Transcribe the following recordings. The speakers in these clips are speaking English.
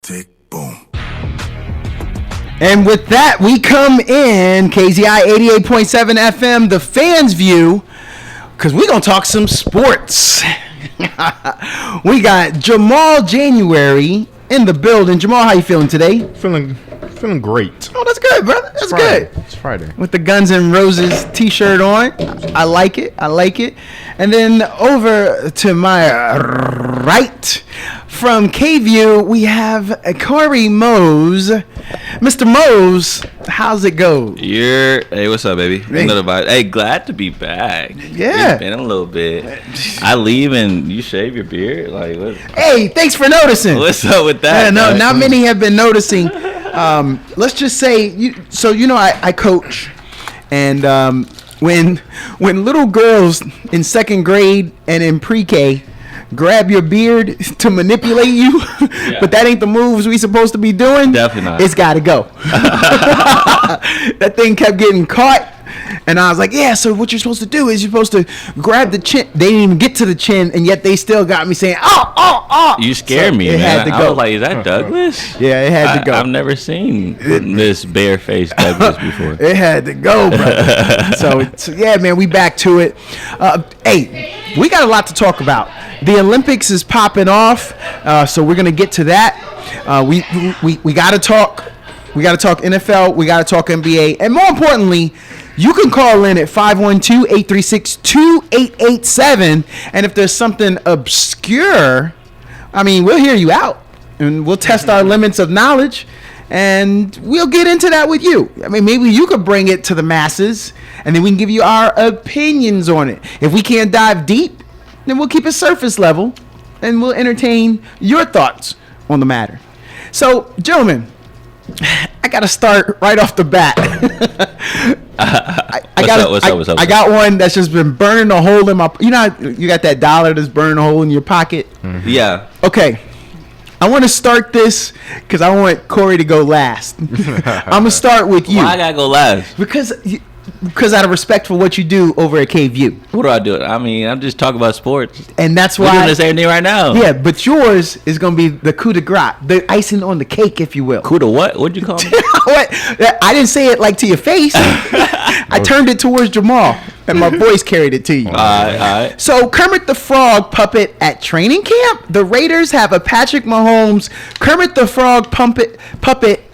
tick, boom. And with that, we come in KZI 88.7 FM, the fans view, because we're going to talk some sports. We got Jamal January in the building. Jamal, how you feeling today? Feeling great. Oh, that's good, brother. That's good. It's Friday. With the Guns N' Roses t-shirt on. I like it. And then over to my right from K-View, we have Corey Mose. Mr. Mose, how's it go? Hey, what's up, baby? Hey. Another vibe. Hey, glad to be back. Yeah. It's been a little bit. I leave and you shave your beard? Like, what? Hey, thanks for noticing. What's up with that? Yeah, no, guy? not many have been noticing. Let's just say, I coach, and when little girls in second grade and in pre-K grab your beard to manipulate you, but that ain't the moves we supposed to be doing. Definitely not. It's got to go. That thing kept getting caught. And I was like, yeah, so what you're supposed to do is you're supposed to grab the chin. They didn't even get to the chin, and yet they still got me saying, oh. You scared me, it man. had to I go. was like, is that Douglas? Yeah, it had to go. I've never seen this bare-faced Douglas before. It had to go, brother. so, yeah, man, we back to it. Hey, we got a lot to talk about. The Olympics is popping off, so we're gonna get to that. We gotta talk. We gotta talk NFL. We gotta talk NBA, and more importantly, you can call in at 512-836-2887, and if there's something obscure, I mean, we'll hear you out, and we'll test our limits of knowledge, and we'll get into that with you. I mean, maybe you could bring it to the masses, and then we can give you our opinions on it. If we can't dive deep, then we'll keep it surface level, and we'll entertain your thoughts on the matter. So, gentlemen, I got to start right off the bat. What's up? I got one that's just been burning a hole in my. You know, how you got that dollar that's burning a hole in your pocket. Mm-hmm. Yeah. Okay, I want to start this because I want Corey to go last. I'm gonna start with you. Why I gotta go last? Because out of respect for what you do over at K-View. What do I do? I mean, I'm just talking about sports. And that's We're why. doing the same thing right now. Yeah, but yours is gonna be the coup de grace, the icing on the cake, if you will. Coup de what? What'd you call me? What? I didn't say it like to your face. I turned it towards Jamal, and my voice carried it to you. All right. So Kermit the Frog puppet at training camp. The Raiders have a Patrick Mahomes Kermit the Frog puppet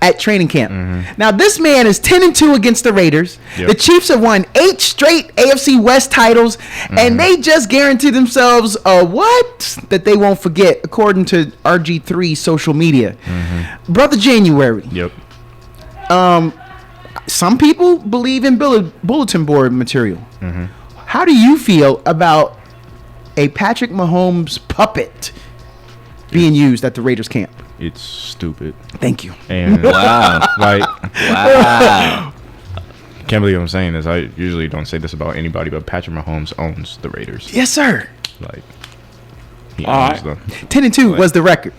at training camp. Mm-hmm. Now this man is 10-2 against the Raiders. Yep. The Chiefs have won 8 straight AFC West titles, and they just guaranteed themselves a what that they won't forget, according to RG3 social media. Brother January. Yep. Some people believe in bulletin board material. How do you feel about a Patrick Mahomes puppet being used at the Raiders camp? It's stupid. Thank you. And Wow. Wow. can't believe I'm saying this. I usually don't say this about anybody, but Patrick Mahomes owns the Raiders. Yes, sir. Like, he All owns them. 10-2 was the record.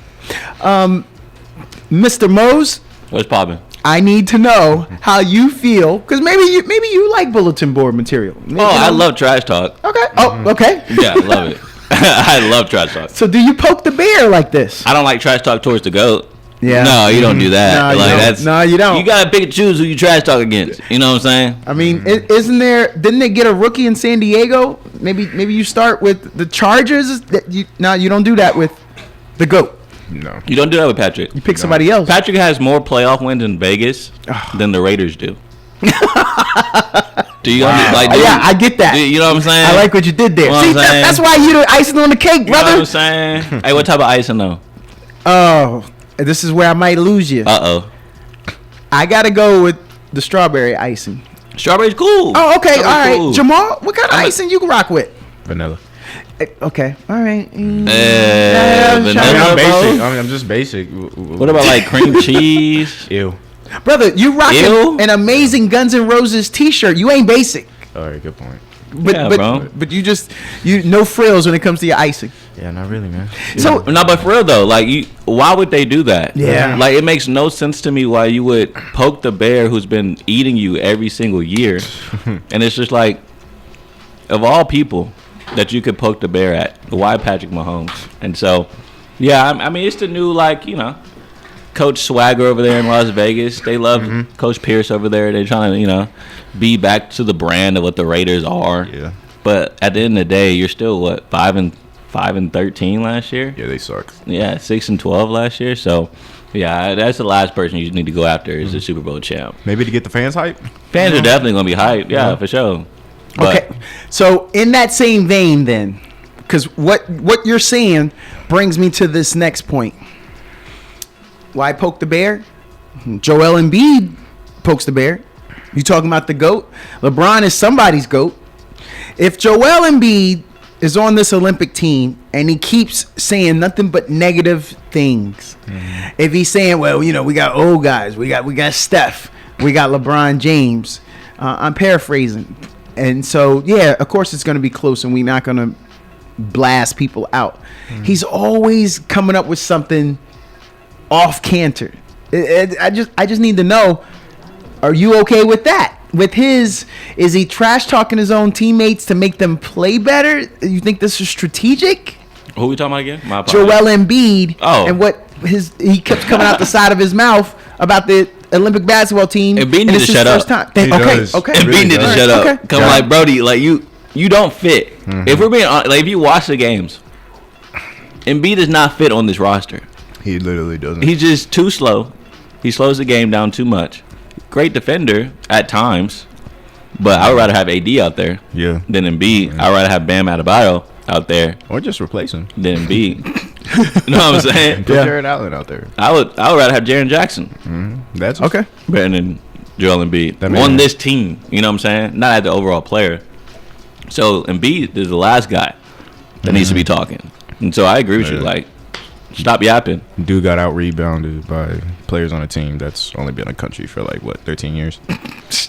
Mr. Mose, What's popping? I need to know how you feel, because maybe you like bulletin board material. Maybe I you know. love trash talk. Okay. Oh, okay. Yeah, I love it. I love trash talk. So do you poke the bear like this? I don't like trash talk towards the GOAT. Yeah. No, you don't do that. No, you like don't. that's No, you don't. You gotta pick and choose who you trash talk against. You know what I'm saying? I mean, didn't they get a rookie in San Diego? Maybe you start with the Chargers. You don't do that with the GOAT. No. You don't do that with Patrick. You pick somebody else. Patrick has more playoff wins in Vegas than the Raiders do. Do you like? Yeah, I get that. You know what I'm saying? I like what you did there. Know what See, I'm saying? that's why you the icing on the cake, You know what brother. I'm saying? Hey, what type of icing though? Oh, this is where I might lose you. I gotta go with the strawberry icing. Strawberry's cool. Oh, okay, all Strawberry's right. cool. Jamal, what kind of icing you can rock with? Vanilla. Okay, all right. Vanilla, I'm basic. bro. I'm just basic. What about like cream cheese? Ew. Brother, you rocking Ew. an amazing Guns N' Roses T-shirt. You ain't basic, All right, good point. but bro. but you no frills when it comes to your icing. Yeah, not really, man. So No, but for real though, like why would they do that? Yeah. Like it makes no sense to me why you would poke the bear who's been eating you every single year, and it's just like, of all people that you could poke the bear at, why Patrick Mahomes? And so, yeah, I mean it's the new Coach Swagger over there in Las Vegas. They love Coach Pierce over there. They're trying to, be back to the brand of what the Raiders are. Yeah. But at the end of the day, you're still what 5-13 last year. Yeah, they suck. Yeah, 6-12 last year. So, yeah, that's the last person you need to go after is the Super Bowl champ. Maybe to get the fans hype. Fans are definitely gonna be hyped. Yeah, for sure. But Okay, so in that same vein, then, because what you're saying brings me to this next point. Why poke the bear? Joel Embiid pokes the bear. You talking about the GOAT? LeBron is somebody's GOAT. If Joel Embiid is on this Olympic team and he keeps saying nothing but negative things, if he's saying, well, we got old guys, we got Steph, we got LeBron James, I'm paraphrasing. And so, yeah, of course it's going to be close and we're not going to blast people out. He's always coming up with something off canter. I just need to know, are you okay with that? Is he trash talking his own teammates to make them play better? You think this is strategic? who we talking about again? My apologies. Joel Embiid. Oh. And what he kept coming out the side of his mouth about the Olympic basketball team. Embiid and need this to is shut his up. time. He Okay, does. okay. Embiid Really need to does. shut up. Okay. Come like Brody, like you don't fit. If we're being honest, like if you watch the games, Embiid is not fit on this roster. He literally doesn't. He's just too slow. He slows the game down too much. Great defender at times, but I would rather have AD out there Yeah. than Embiid. I'd rather have Bam Adebayo out there Or just replace him. than Embiid. You know what I'm saying? Put Yeah. Jared Allen out there. I would rather have Jaren Jackson That's Okay. better than Joel Embiid That makes on sense. this team. You know what I'm saying? Not as the overall player. So Embiid is the last guy that needs to be talking. And so I agree with you. Yeah. Like, stop yapping. Dude got out rebounded by players on a team that's only been in the country for 13 years.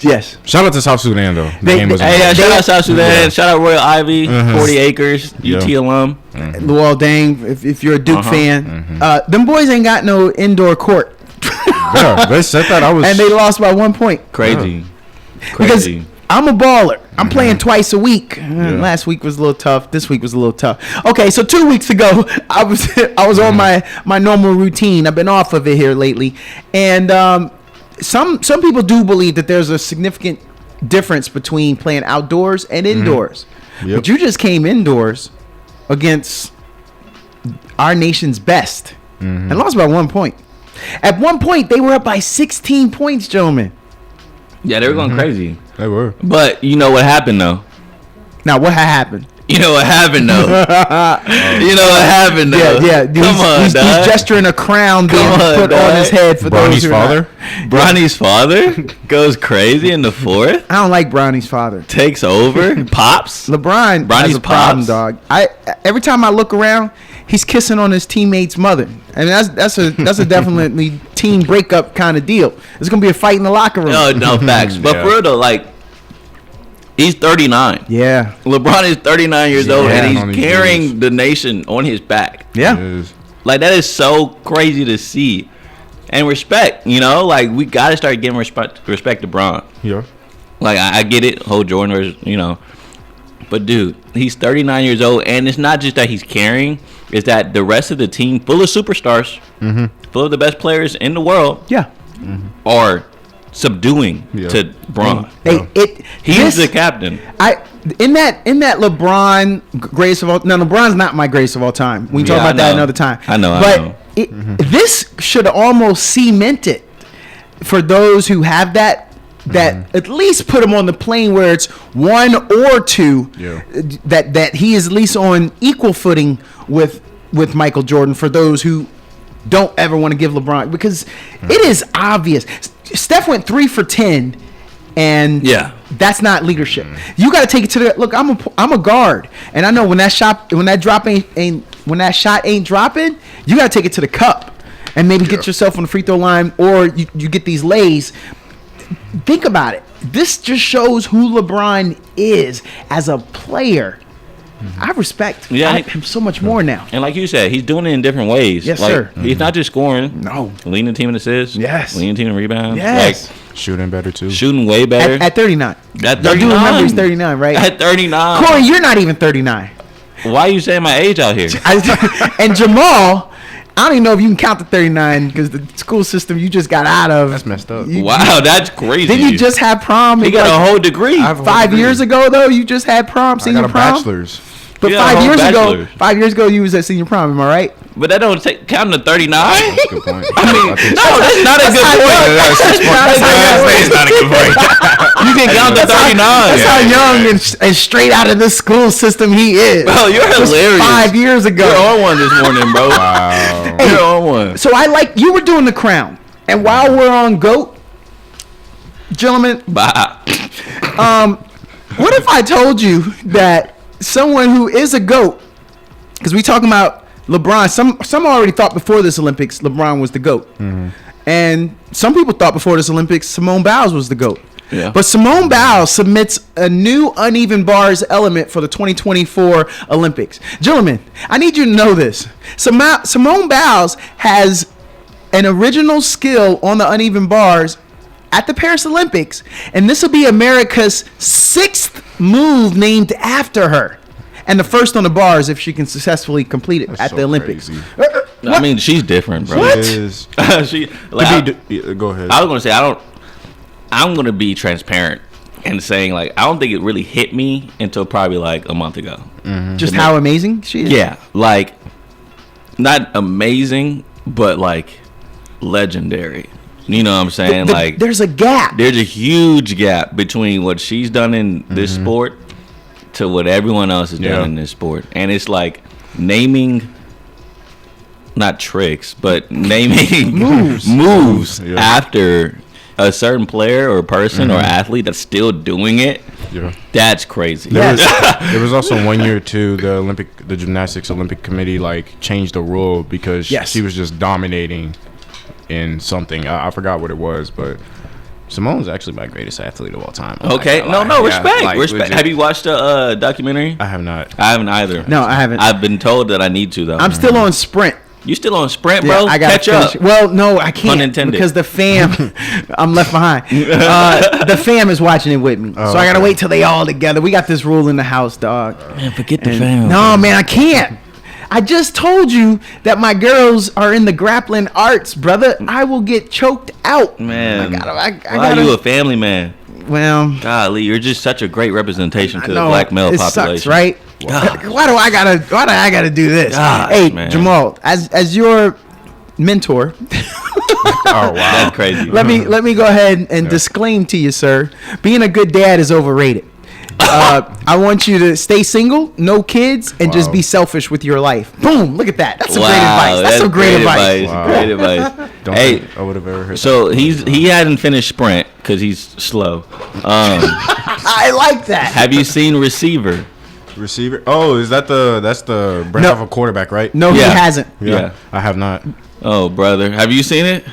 Yes. Shout out to South Sudan though. The They- game was Hey, shout out South Sudan. Yeah. Shout out Royal Ivy, 40 acres, Yeah. UT alum. Luol Deng, if you're a Duke fan, them boys ain't got no indoor court, Yeah, they said that I was. and they lost by 1 point. Crazy. Because Crazy. I'm a baller. I'm playing twice a week. Last week was a little tough. This week was a little tough. Okay, so 2 weeks ago, I was on my normal routine. I've been off of it here lately, and some people do believe that there's a significant difference between playing outdoors and indoors. Yep. But you just came indoors against our nation's best and lost by 1 point. At one point, they were up by 16 points, gentlemen. Yeah, they were going crazy. They were. But you know what happened, though? Now, what happened? You know what happened, though? You know what happened, though? Yeah. Come on, he's dog. gesturing a crown being Come on, put on dog. his head for Bronny's those who are not- father. Bronny's father goes crazy in the fourth, I don't like Bronny's father. takes over, pops. LeBron has Bronny's a problem, pops. dog. Every time I look around, he's kissing on his teammate's mother, and that's a definitely team breakup kind of deal. There's gonna be a fight in the locker room. No facts. But Yeah. for real, though, like, he's 39. Yeah, LeBron is 39 years old, Yeah. and On he's these carrying dudes. the nation on his back. yeah. It is. Like, that is so crazy to see. And respect, like, we got to start giving respect to Bron. Yeah. Like, I get it, whole Jordan, But, dude, he's 39 years old, and it's not just that he's carrying, it's that the rest of the team, full of superstars, full of the best players in the world, Yeah. are subduing Yeah. to Bron. Hey, He's the captain. In that LeBron greatest of all. Now LeBron's not my greatest of all time. We can talk Yeah, I about that know. another time. I know, I But know. This should almost cement it for those who have that. At least put him on the plane where it's 1 or 2. Yeah. That he is at least on equal footing with Michael Jordan. For those who don't ever want to give LeBron, because it is obvious. Steph went 3 for 10, and Yeah. that's not leadership. You got to take it to the look. I'm a guard, and I know when that shot ain't dropping, you got to take it to the cup, and maybe get yourself on the free throw line, or you get these lays. Think about it. This just shows who LeBron is as a player. I respect him so much more now. And like you said, he's doing it in different ways. Yes, like, sir. He's not just scoring. No. Leading the team in assists. Yes. Leading the team in rebounds. Yes. Shooting better too. Like, shooting way better. At 39. At Y'all do 39. remember he's 39, right? At 39. Corey, you're not even 39. Why are you saying my age out here? And Jamal I don't even know if you can count the 39 because the school system you just got out of. That's messed up. Wow, that's crazy. Didn't you just have prom? He got a whole degree. I have a whole 5 degree. years ago though. You just had prom, I senior got a prom. bachelor's. But Yeah, a whole bachelor's. 5 years ago, you was at senior prom. Am I right? But that don't count to 39. That's a good point. I mean, think no, that's not a good how point. young- That's that's not how a good point. You can count to 39. That's how young and straight out of the school system he is. Bro, you're Just hilarious. 5 years ago. You're on one this morning, bro. Wow. You're on one. So you were doing the crown, and while we're on GOAT, gentlemen, Bye. what if I told you that someone who is a GOAT, because we talking about LeBron, some already thought before this Olympics LeBron was the GOAT, and some people thought before this Olympics Simone Biles was the GOAT. Yeah. But Simone Biles submits a new uneven bars element for the 2024 Olympics. Gentlemen, I need you to know this. Simone Biles has an original skill on the uneven bars at the Paris Olympics, and this will be America's 6th move named after her, and the first on the bars if she can successfully complete it That's at so the Olympics. crazy. I mean, she's different, bro. What? It is. she, like, Go ahead. I was gonna say I'm gonna be transparent and saying like I don't think it really hit me until probably like a month ago. Just how amazing she is. Yeah, like not amazing, but like legendary. You know what I'm saying? Like there's a gap. there's a huge gap between what she's done in this sport to what everyone else has Yeah. done in this sport, and it's like naming. Not tricks, but naming moves Yeah. after a certain player or person or athlete that's still doing it. Yeah. That's crazy. There was also 1 year too. The gymnastics Olympic committee like changed the rule because Yes. she was just dominating in something. I forgot what it was, but Simone's actually my greatest athlete of all time. I'm not Okay. gonna No, lie. no, Yeah, respect. like, Respect. legit. Have you watched the documentary? I have not. I haven't either. No, I haven't. I've been told that I need to though. I'm still on Sprint. You still on Sprint, Yeah, bro? I gotta Catch up. finish. Well, no, I can't Unintended. because the fam. I'm left behind. The fam is watching it with me, so I gotta okay. wait till they all together. We got this rule in the house, dog. Man, forget the And- fam. No, man, I can't. I just told you that my girls are in the grappling arts, brother. I will get choked out. Man, I why gotta. are you a family man? Well, Golly, you're just such a great representation to the no, black male it population. sucks, right? God. Why do I gotta do this? Gosh, hey, man. Jamal, as your mentor, Oh wow. That's crazy. let me go ahead and disclaim to you, sir. Being a good dad is overrated. I want you to stay single, no kids, and just Wow. be selfish with your life. Boom! Look at that. That's some Wow, great advice. That's some great advice. Wow. Great advice. Don't Hey, think I would have ever heard. so he hadn't finished Sprint because he's slow. I like that. Have you seen Receiver? that. Receiver. Oh, that's the Brent No. Alpha quarterback, right? No, Yeah. he hasn't. Yeah. I have not. Oh, brother, have you seen it?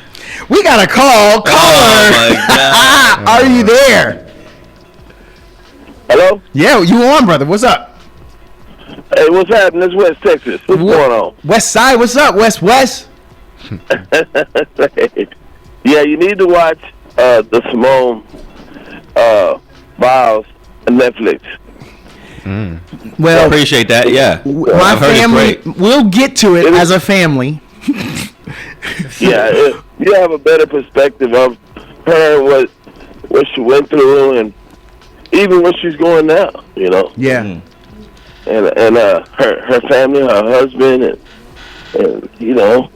We got a call. Caller, Oh my God. are you there? Hello? Yeah, you on, brother? What's up? Hey, what's happening? It's West Texas. What's going on? West Side. What's up, West? Yeah, you need to watch the Simone Biles on Netflix. Well, Appreciate that. Yeah, my I've heard it's family. great. We'll get to it as a family. Yeah, you have a better perspective of her, what she went through, and even what she's going now. You know, Yeah. and her family, her husband, and you know,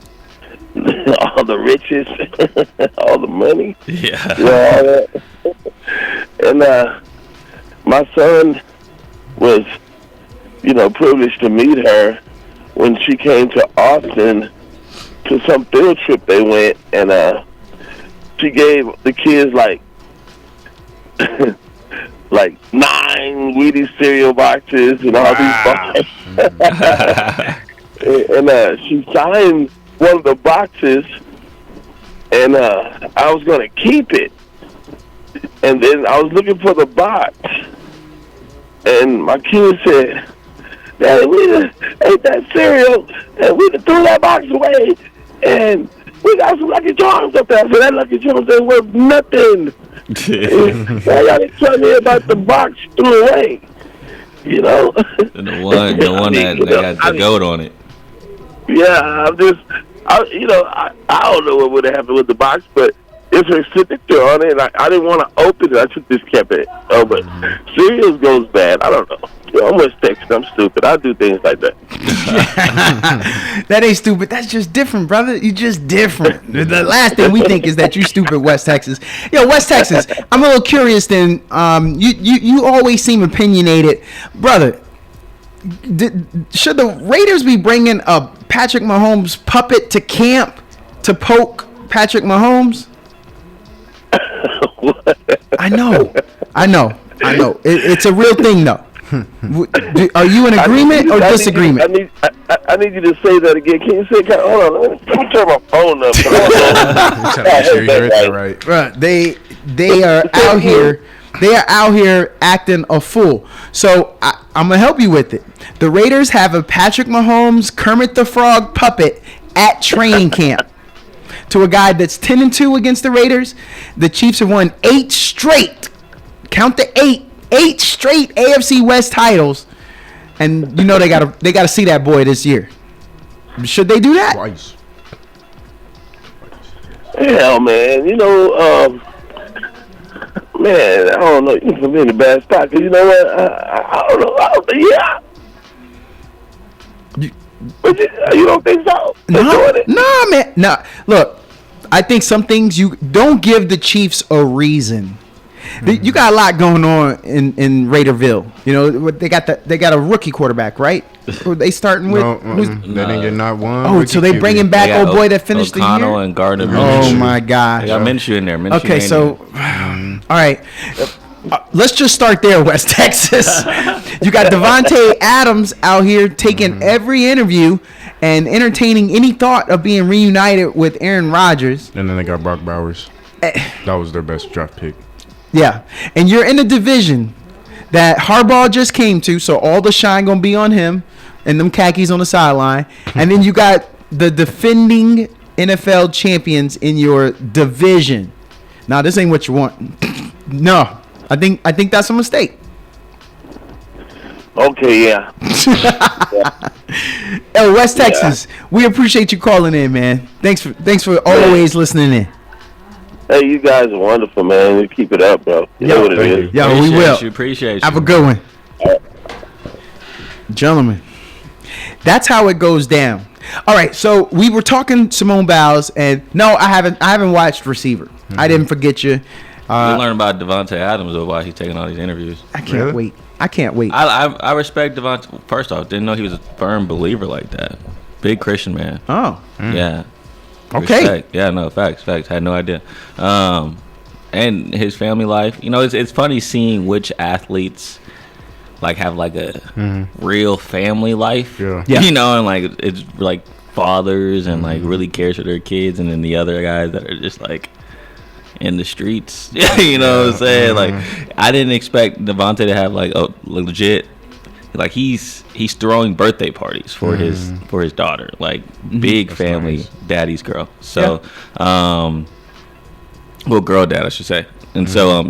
all the riches, all the money. Yeah. You know, all that. And my son was, you know, privileged to meet her when she came to Austin to some field trip they went, and she gave the kids like 9 Wheaties cereal boxes and all these boxes. And she signed one of the boxes, and I was going to keep it. And then I was looking for the box, and my kid said, "Daddy, we done ate that cereal, and we done threw that box away, and we got some Lucky Charms up there." So that Lucky Charms ain't worth nothing. Now y'all didn't tell me about the box threw away. You know? The one that got the goat on it. Yeah, I don't know what would have happened with the box, but it's her signature on it, and I didn't want to open it. I just kept it. Oh, but cereals goes bad. I don't know. I'm West Texas. I'm stupid. I do things like that. That ain't stupid. That's just different, brother. You just different. The last thing we think is that you stupid, West Texas. Yo, West Texas. I'm a little curious. Then, you always seem opinionated, brother. Should the Raiders be bringing a Patrick Mahomes puppet to camp to poke Patrick Mahomes? I know. It's a real thing, though. Are you in agreement or disagreement? I need you to say that again. Can you say? Hold on. Let me turn my phone up. Right. Bruh, they are out here. They are out here acting a fool. So I'm gonna help you with it. The Raiders have a Patrick Mahomes Kermit the Frog puppet at training camp. To a guy that's 10-2 against the Raiders, the Chiefs have won 8 straight. Count the 8 straight AFC West titles, and you know they gotta see that boy this year. Should they do that? Twice. Hell, man. Man, I don't know. You can be in a bad spot because you know what? I don't know. Yeah. You don't think so? No, man. No. Look, I think some things you don't give the Chiefs a reason. You got a lot going on in Raiderville. You know, they got a rookie quarterback, right? Who they starting with? They didn't get not one. Oh, so they bringing back old boy that finished O'Connell the year? and Gardner Oh Minshew. my gosh. They got Minshew in there. Minshew Okay, so all right. Let's just start there, West Texas. You got Devontae Adams out here taking every interview and entertaining any thought of being reunited with Aaron Rodgers. And then they got Brock Bowers. That was their best draft pick. Yeah, and you're in a division that Harbaugh just came to, so all the shine gonna be on him and them khakis on the sideline. And then you got the defending NFL champions in your division. Now, this ain't what you want. No, I think that's a mistake. Okay, yeah. Hey, West Texas, we appreciate you calling in, man. Thanks for always listening in. Hey, you guys are wonderful, man. You keep it up, bro. You know what it is. Yo, we will. Appreciate you. Have a good one. Gentlemen, that's how it goes down. All right, so we were talking Simone Biles, and no, I haven't watched Receiver. I didn't forget you. You learn about Devontae Adams or why he's taking all these interviews. I can't wait. I can't wait. I respect Devontae. First off, didn't know he was a firm believer like that. Big Christian man. Oh, Yeah. okay. Respect. Yeah, no, facts. Had no idea. And his family life. You know, it's funny seeing which athletes like have like a real family life. Yeah. You know, and like it's like fathers and like really cares for their kids, and then the other guys that are just like in the streets. You know what I'm saying? Like I didn't expect Devontae to have like a legit. Like he's throwing birthday parties for his daughter, like big family, nice. daddy's girl. So, well, girl dad, I should say. And so,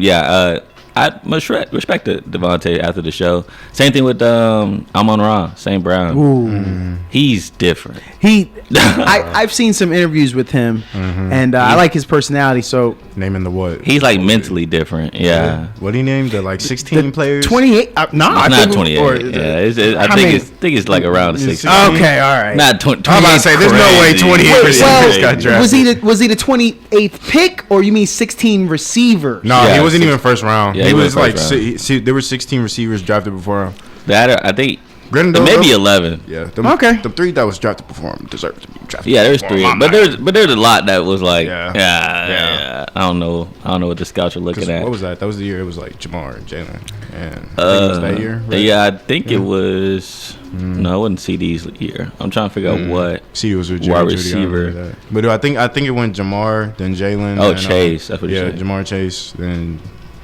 I much respect Devontae after the show. Same thing with Amon-Ra, St. Brown. Ooh. He's different. I've seen some interviews with him, and I like his personality. So Naming the what? He's like mentally different. Yeah. What he named? The like 16 players? 28. No, I Not think 28. Yeah, I think it's like around 16. Okay, all right. Not 20. I'm about to say, there's no way 28 receivers got drafted. Was he the 28th pick, or you mean 16 receiver? No, Yeah, he wasn't even first round. Yeah, he he was went like, first there were 16 receivers drafted before him. I think Grandel, maybe 11. Yeah. Okay. The 3 that was drafted before him deserved to be drafted. Yeah, there's before 3, him. but there's a lot that was like, Yeah. yeah. I don't know what the scouts are looking at. What was that? That was the year it was like Jamar and Jalen. And I think it was that year, right? Yeah, I think it was. No, it wasn't CD's year. I'm trying to figure out what. CD was with wide Judy, receiver. But I think it went Jamar, then Jalen. Oh, and, Chase. That's what you yeah, said. Jamar Chase, then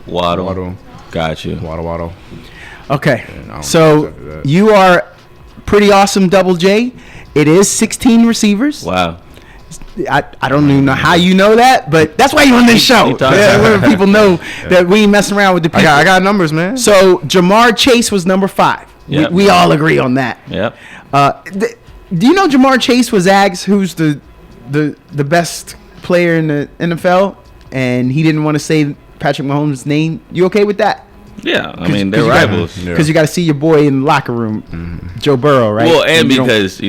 Waddle. Got you. Waddle. Okay. And I don't know So after that. you are pretty awesome, Double J. It is 16 receivers. Wow. I don't even know how you know that, but that's why you're on this show. He talks- Yeah, where people know that we ain't messing around with the people. I got numbers, man. So Jamar Chase was number 5. Yep. We all agree on that. Yep. Do you know Jamar Chase was Zags, who's the the best player in the NFL, and he didn't want to say Patrick Mahomes' name. You okay with that? Yeah, I mean they're rivals. Because you got to see your boy in the locker room, Joe Burrow, right? Well, and you don't- because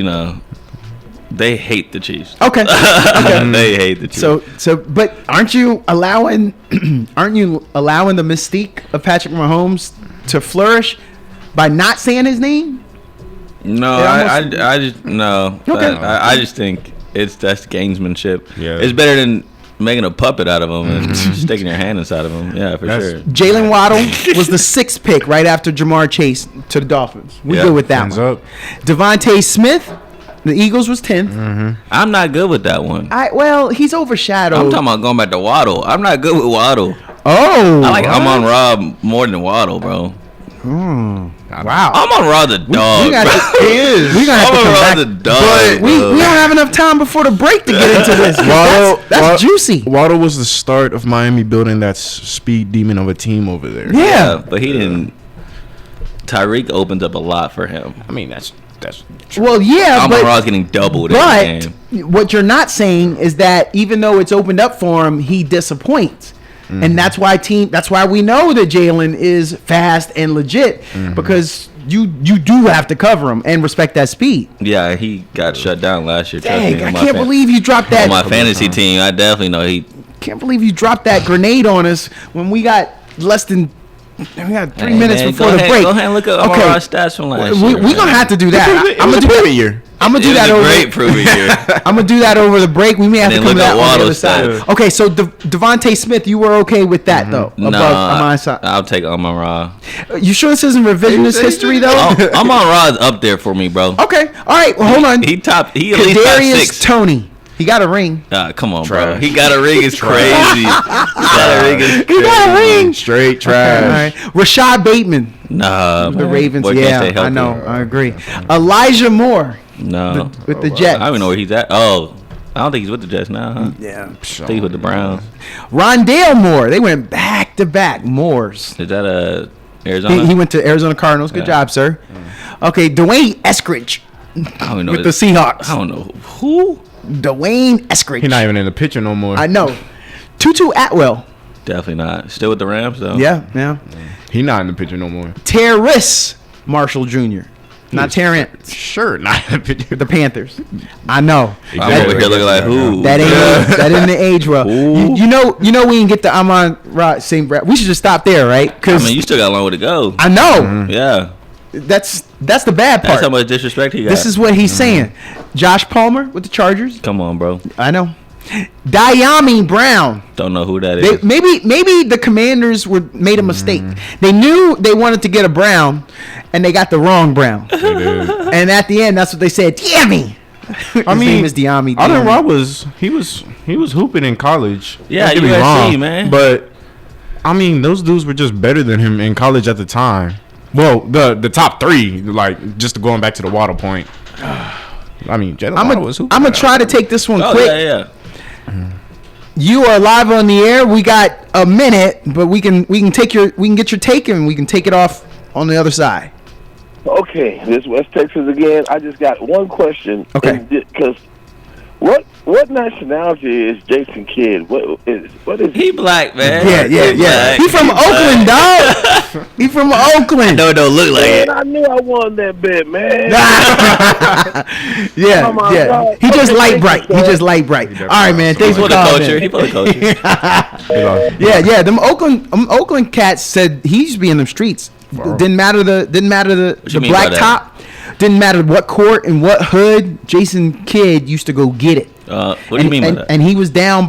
they hate the Chiefs. okay. They hate the Chiefs. But aren't you allowing the mystique of Patrick Mahomes to flourish by not saying his name? No, It I just no. Okay. I just think that's gamesmanship. Yeah. It's better than making a puppet out of him and sticking your hand inside of him. Yeah, for That's- sure. Jalen Waddle was the 6th pick right after Jamar Chase to the Dolphins. We Yeah, good with that Hands one. up. Devontae Smith, the Eagles was 10th. I'm not good with that one. Well, he's overshadowed. I'm talking about going back to Waddle. I'm not good with Waddle. Oh, I like Amon Ra more than Waddle, bro. wow. Amon Ra the dog. we got bro. to, we gonna have to Amon come Ra back. the dog. We bro. don't have enough time before the break to get into this. That's juicy. Waddle was the start of Miami building that speed demon of a team over there. Yeah. But he didn't. Tyreek opens up a lot for him. I mean that's Well, yeah, Amon Ra's but getting doubled in the game. what you're not saying is that even though it's opened up for him, he disappoints. And that's why we know that Jalen is fast and legit because you do have to cover him and respect that speed. Yeah, he got shut down last year. Trust Dang, me, I on my can't believe you dropped on my that. fantasy team. I definitely know he. Can't believe you dropped that grenade on us when we got less than. We got 3 Hey, minutes man, before go the ahead, break. Go ahead and look at Amon Ra's stats from last we year. gonna have to do that. I'm gonna do that. year. I'm gonna do It was that a over. great proving year. I'm gonna do that over the break. We may have And to then come to look that at on the other Waddle's side. stats. Okay, so Devontae Smith, you were okay with that though? Above Amon Sa- I'll take Amon Ra. You sure this isn't revisionist history though? Amon Ra's up there for me, bro. Okay, all right. Well, hold on. He at least top Kadarius 6. Tony, he got a ring. Come on, bro. Trash. He got a ring. It's crazy. He got a ring. Is He got a ring. Straight All trash. right. Rashad Bateman, Nah, the Ravens. boy can't Yeah, stay I healthy. know. I agree. Elijah Moore No, with the Jets. I don't even know where he's at. Oh, I don't think he's with the Jets now, huh? Yeah. I think he's with the Browns. Rondale Moore. They went back to back. Moores. Is that Arizona? He went to Arizona Cardinals. Good job, sir. Okay, Dwayne Eskridge I don't know. with the Seahawks. I don't know who. Dwayne Eskridge. He's not even in the picture no more. I know. Tutu Atwell. Definitely not. Still with the Rams though. Yeah. He's not in the picture no more. Terrace Marshall Jr. Not Terrence. Sure, not in the picture. The Panthers. I know. I'm over here looking like who? That didn't age well. You know we can get the Amon Ra St. Brad. We should just stop there, right? I Because mean, you still got a long way to go. I know Yeah, that's the bad part. that's how much disrespect he got. This is what he's saying. Josh Palmer with the Chargers. Come on, bro. I know. Diami Brown. Don't know who that They, is. maybe the Commanders made a mistake. They knew they wanted to get a Brown, and they got the wrong Brown. And at the end, that's what they said. Diami. His name is Diami. Alden Rob was hooping in college. Yeah, Don't get me USC, wrong, man. But I mean, those dudes were just better than him in college at the time. Well, the top 3, like just going back to the Waddle point. I mean, Jalen Waddle was hooping. I'm gonna try to take this one Oh quick. yeah. You are live on the air. We got a minute, but we can get your take and we can take it off on the other side. Okay, this is West Texas again. I just got one question. Okay. Because what nationality is Jason Kidd? What is He black, man. Yeah. Black. He from Oakland, dog. He from Oakland. No, don't look like Man, it. I knew I won that bet, man. Yeah. Come on, bro. He just Okay, light thank bright. you, He sir. just light bright. All right, man. He Thanks for for the calling culture. in. He for the culture. Yeah. Them Oakland cats said he used to be in them streets. Didn't matter the you mean black by that? top. Didn't matter what court and what hood. Jason Kidd used to go get it. What do you mean by that? And he was down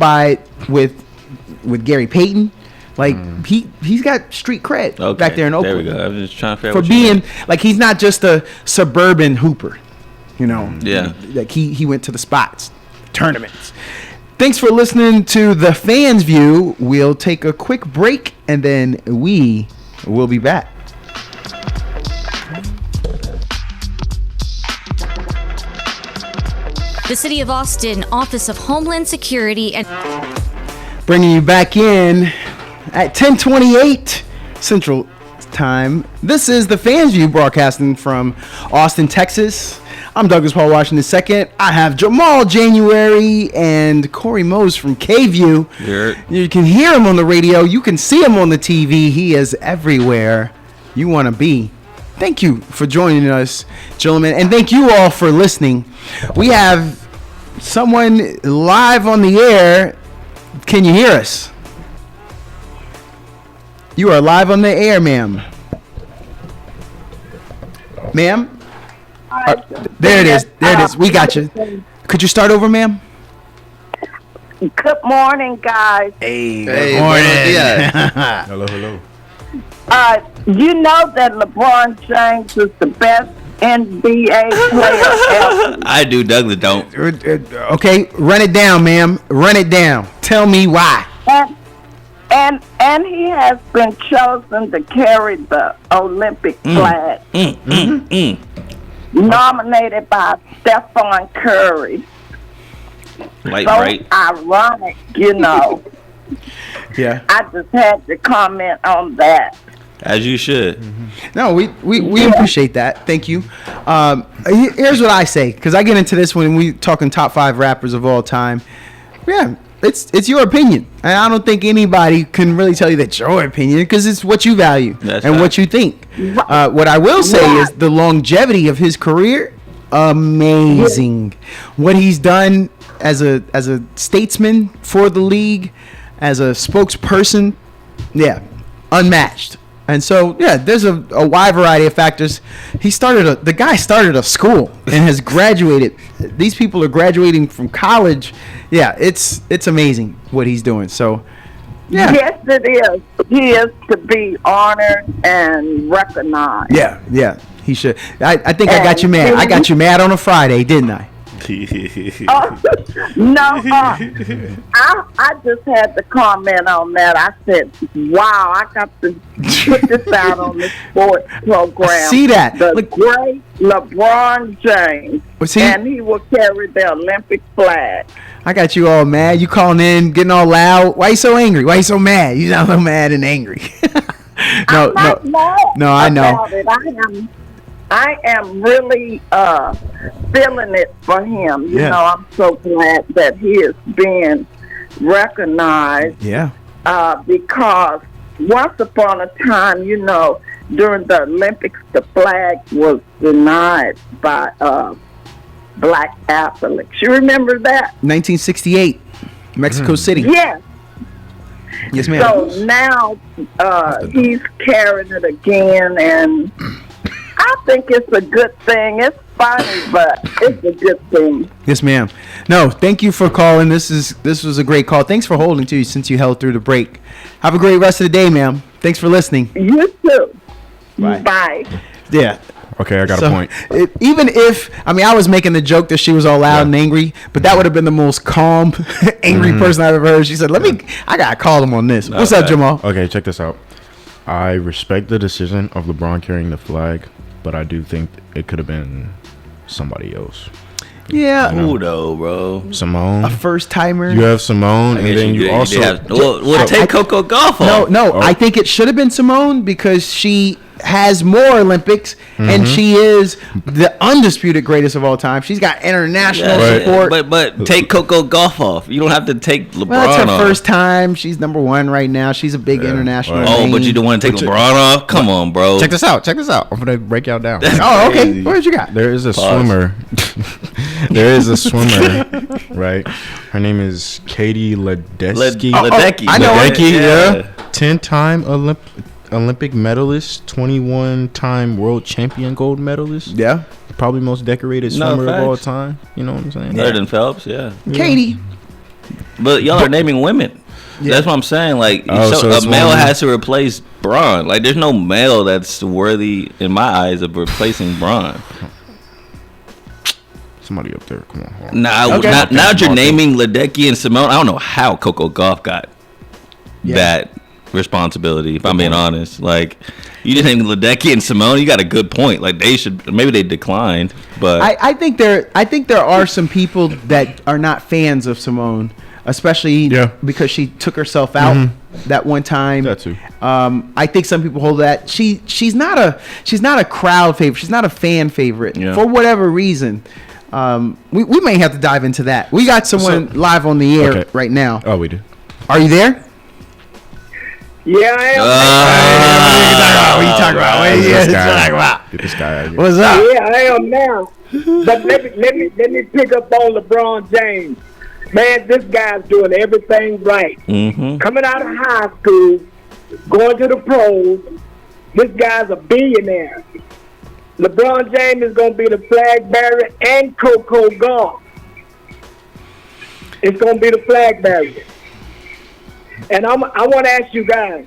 with Gary Payton. Like he's got street cred Okay, back there in Oakland. There we go. I was just trying to figure out For what you being meant. like he's not just a suburban hooper, you know. Yeah. Like he went to the spots, tournaments. Thanks for listening to The Fans View. We'll take a quick break and then we will be back. The City of Austin Office of Homeland Security and Bringing you back in at 10:28 Central Time. This is The Fans View broadcasting from Austin, Texas. I'm Douglas Paul Washington II. I have Jamal January and Corey Mose from K-View. You can hear him on the radio. You can see him on the TV. He is everywhere you want to be. Thank you for joining us, gentlemen, and thank you all for listening. We have someone live on the air. Can you hear us? You are live on the air, ma'am. Ma'am? There it is. There it is. We got you. Could you start over, ma'am? Good morning, guys. Hey, Hey, Hello, hello. You know that LeBron James is the best NBA player ever. I do. Douglas don't. Okay, run it down, ma'am. Run it down. Tell me why. And he has been chosen to carry the Olympic flag. Nominated by Stephon Curry. Like, So right? ironic, you know. Yeah. I just had to comment on that. As you should. No, we appreciate that. Thank you. Here's what I say, because I get into this when we talking top 5 rappers of all time. Yeah, it's your opinion, and I don't think anybody can really tell you that's your opinion, because it's what you value That's and right. what you think. What I will say is the longevity of his career, amazing. What he's done as a statesman for the league, as a spokesperson, yeah, unmatched. And so, yeah, there's a wide variety of factors. The guy started a school and has graduated. These people are graduating from college. Yeah, it's amazing what he's doing. So, yeah. Yes, it is. He is to be honored and recognized. Yeah, he should. I think I got you mad. I got you mad on a Friday, didn't I? No, I just had to comment on that. I said, wow, I got to put this out on the sports program. See that. The Look- great LeBron James. Well, see- and he will carry the Olympic flag. I got you all mad. You calling in, getting all loud. Why you so angry? Why you so mad? You sound so mad and angry. I'm not mad No, I know. about it. I am really feeling it for him. You Yeah. know, I'm so glad that he is being recognized. Yeah. Because once upon a time, you know, during the Olympics, the flag was denied by black athletes. You remember that? 1968, Mexico City. Yes. Yes, ma'am. So now he's carrying it again, and I think it's a good thing. It's funny, but it's a good thing. Yes, ma'am. No, thank you for calling. This was a great call. Thanks for holding to you since you held through the break. Have a great rest of the day, ma'am. Thanks for listening. You too. Bye. Bye. Yeah. Okay, I got a point. Even if, I was making the joke that she was all loud and angry, but that would have been the most calm, angry person I've ever heard. She said, I got to call him on this. What's up, Jamal? Okay, check this out. I respect the decision of LeBron carrying the flag, but I do think it could have been somebody else. Yeah. Who though, bro? Simone. A first timer. You have Simone, I and guess then you did- also. did have, well, take Coco Gauff off. No, Oh. I think it should have been Simone because she has more Olympics and she is the undisputed greatest of all time. She's got international Right. support. But take Coco Gauff off. You don't have to take LeBron Well, it's her off. first time. She's number 1 right now. She's a big international. Right. Oh, name. but you don't want to take LeBron off? Come on, bro. Check this out. Check this out. I'm gonna break y'all down. Oh, okay. What you got? There is a Pause. swimmer. There is a swimmer, right? Her name is Katie Ledecky. Ledecky. I know her. Ledecky, yeah. 10-time Olympic medalist, 21-time world champion gold medalist. Yeah. Probably most decorated No, swimmer of all facts. time. You know what I'm saying? Better than Phelps, yeah. Katie. But y'all are naming women. That's what I'm saying. Like, Oh, so a it's male one- has to replace Braun. Like, there's no male that's worthy, in my eyes, of replacing Braun. Somebody up there. Come on. Hold on. Now, Okay. now that you're Martin. naming Ledecky and Simone, I don't know how Coco Gauff got Yeah. that responsibility. If I'm being honest, like you just named Ledecky and Simone, you got a good point. Like they should, maybe they declined, but I think there are some people that are not fans of Simone. especially Yeah. because she took herself out that one time. That too. I think some people hold that she's not a crowd favorite. She's not a fan favorite for whatever reason. We may have to dive into that. We got someone live on the air right now. Oh, we do. Are you there? Yeah, I am. What are you talking about? What are you talking about? Get this guy out of here. What's up? Yeah, I am now. But let me pick up on LeBron James. Man, this guy's doing everything right. Mm-hmm. Coming out of high school, going to the pros, this guy's a billionaire. LeBron James is going to be the flag bearer and Coco Gauff. It's going to be the flag bearer. And I want to ask you guys,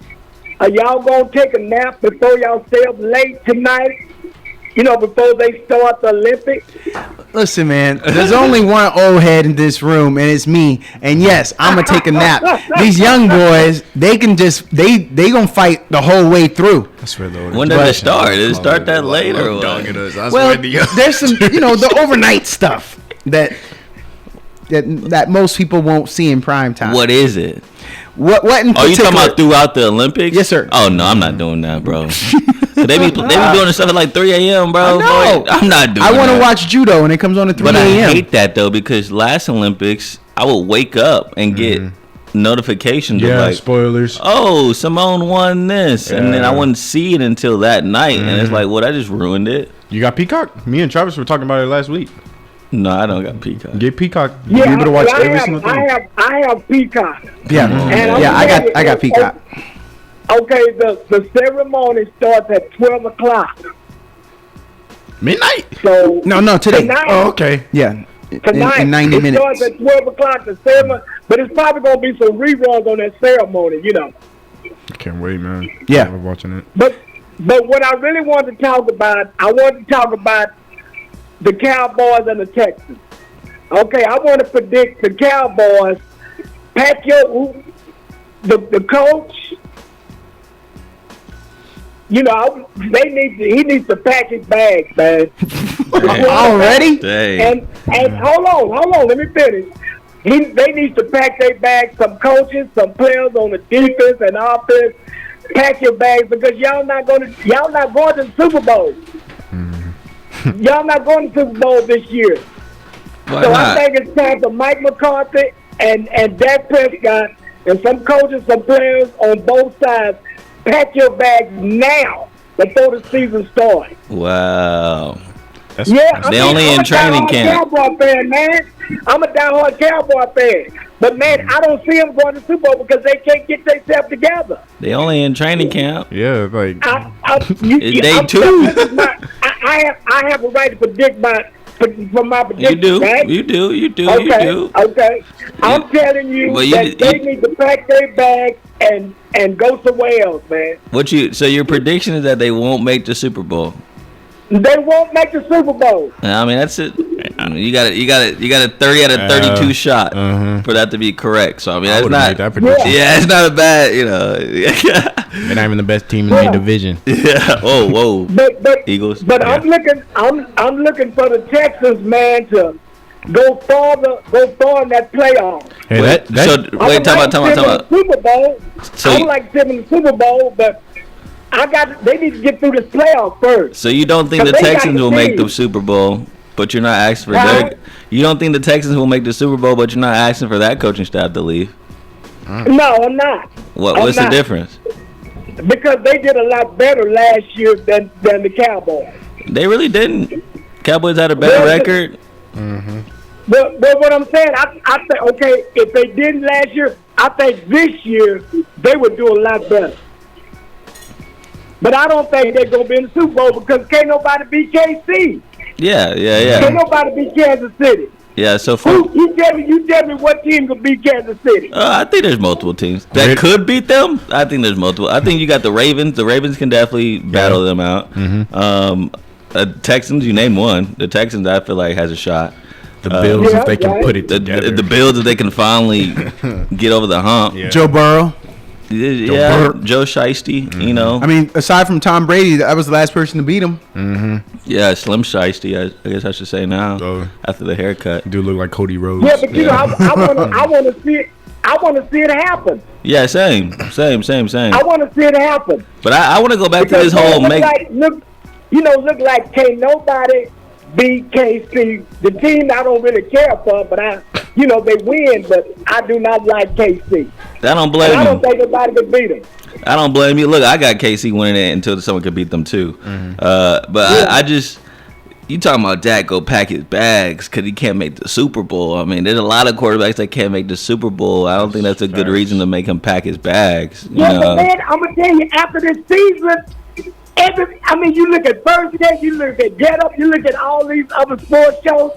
are y'all going to take a nap before y'all stay up late tonight? You know, before they start the Olympics? Listen, man, there's only one old head in this room, and it's me. And yes, I'm gonna take a nap. These young boys, they can just they gonna fight the whole way through. I swear, Lord. When does it start? Does it start that late or what? Well, there's some, the overnight stuff that most people won't see in prime time. What is it? What in Oh, you talking particular- about throughout the Olympics? Yes, sir. Oh no, I'm not doing that, bro. they be doing this stuff at like 3 a.m., bro. I know. Boy, I'm not doing. I want to that. watch judo, and it comes on at 3 But I a.m. hate that though, because last Olympics I would wake up and get notifications of Yeah, like, spoilers. oh, Simone won this, and then I Yeah. wouldn't see it until that night, and it's like, well, I just ruined it. You got Peacock? Me and Travis were talking about it last week. No, I don't got Peacock. Get Peacock. You'll be Yeah, able to watch I every have, single I thing. have Peacock. Yeah, And I'm yeah, I telling got you, Peacock. Okay, the ceremony starts at 12 o'clock. Midnight? So No, today. Tonight. Oh, okay. Yeah, tonight in 90 it minutes. starts at 12 o'clock, the ceremony. But it's probably going to be some reruns on that ceremony, I can't wait, man. Yeah. I'm watching it. But what I really want to talk about, the Cowboys and the Texans. Okay, I want to predict the Cowboys. The coach, he needs to pack his bags, man. Already? Dang. And hold on, let me finish. They need to pack their bags. Some coaches, some players on the defense and offense, pack your bags because y'all not going to the Super Bowl. Y'all not going to the Super Bowl this year. Why So not? I think it's time for Mike McCarthy and Dak Prescott and some coaches, some players on both sides, pack your bags now before the season starts. Wow. That's, Yeah, They only in training camp. Cowboy fan, man. I'm a diehard Cowboy fan, but man, I don't see them going to the Super Bowl because they can't get themselves together. They only in training camp. yeah, like They too. I have a right to predict from my You prediction. do. Right? You do. You do. Okay, You do. okay. I'm telling you Well, that they need to pack their bags and go somewhere else, man. So your prediction is that they won't make the Super Bowl. They won't make the Super Bowl. I mean, that's it. I mean, you got a 30 out of 32 shot for that to be correct. So I mean, I that's would've not. made that prediction. Yeah, it's not a bad. they're not even the best team in their division. Yeah. Whoa. But Eagles. But Yeah. I'm looking for the Texans, man, to go far in that playoff. Hey, Wait, time out. Super Bowl. So I you- would like to see them in the Super Bowl, but they need to get through this playoff first. So you don't think the Because they got Texans the will make the team. Super Bowl, but you're not asking for Huh? their. You don't think the Texans will make the Super Bowl, but you're not asking for that coaching staff to leave. No, I'm not. What's the not. difference? Because they did a lot better last year than the Cowboys. They really didn't. Cowboys had a better Well, record. But what I'm saying, I think, okay, if they didn't last year, I think this year they would do a lot better. But I don't think they're going to be in the Super Bowl because can't nobody beat KC. Yeah. Can't nobody beat Kansas City. Yeah, so far. You tell me what team could beat Kansas City. I think there's multiple teams that could beat them. I think there's multiple. I think you got the Ravens. The Ravens can definitely battle them out. Texans, you name one. The Texans, I feel like, has a shot. The Bills, if they can right. put it together. The Bills, if they can finally get over the hump. Yeah. Joe Burrow. Yeah, Joe Shiesty, you know. I mean, aside from Tom Brady, that was the last person to beat him. Yeah, Slim Shiesty, I guess I should say now, after the haircut. Dude look like Cody Rhodes. Yeah, but you know, I want to see it. I want to see it happen. Yeah, same. I want to see it happen. But I want to go back to this whole look like can't nobody beat KC. The team I don't really care for, but they win. But I do not like KC. I don't blame you. I don't think nobody can beat them. I don't blame you. Look, I got KC winning it until someone could beat them too. I just. You talking about Dak go pack his bags because he can't make the Super Bowl. I mean, there's a lot of quarterbacks that can't make the Super Bowl. I don't think that's a good reason to make him pack his bags. Yeah, but man, I'm going to tell you, after this season, you look at Thursday, you look at Get Up, you look at all these other sports shows,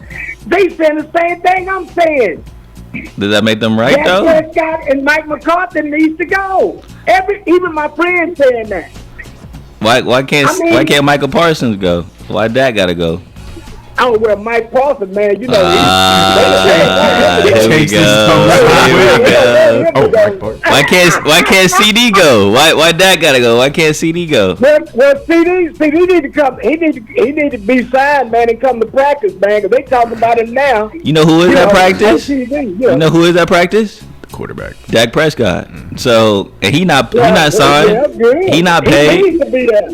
they saying the same thing I'm saying. Does that make them right, though? Dak Prescott and Mike McCarthy needs to go. Even my friends saying that. Why can't Michael Parsons go? Why Dak gotta go? Oh well, Mike Parsons, man, you know. Here we go. Why can't CD go? Why Dak gotta go? Why can't CD go? Well, CD need to come. He need to be signed, man, and come to practice, man. Because they talking about him now. You know who is at practice? You know who is at practice? Quarterback Dak Prescott. So and he not signed. He not paid. He needs to be there.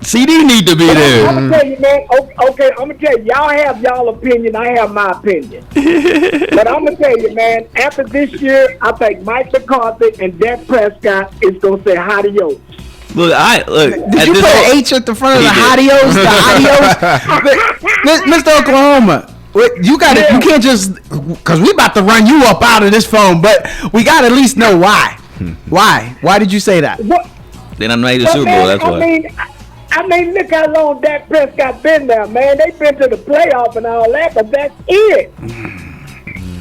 CD need to be there. I'm gonna tell you, man. Okay, I'm gonna tell you. Y'all have y'all opinion. I have my opinion. But I'm gonna tell you, man. After this year, I think Mike McCarthy and Dak Prescott is gonna say adios. Look. Did you put an H at the front of the adios? Mr. Oklahoma. You got it. You can't just because we about to run you up out of this phone, but we got to at least know why. Why did you say that? Then I'm not the Super Bowl. That's why. I mean, look how long Dak Prescott been there, man. They've been to the playoff and all that, but that's it.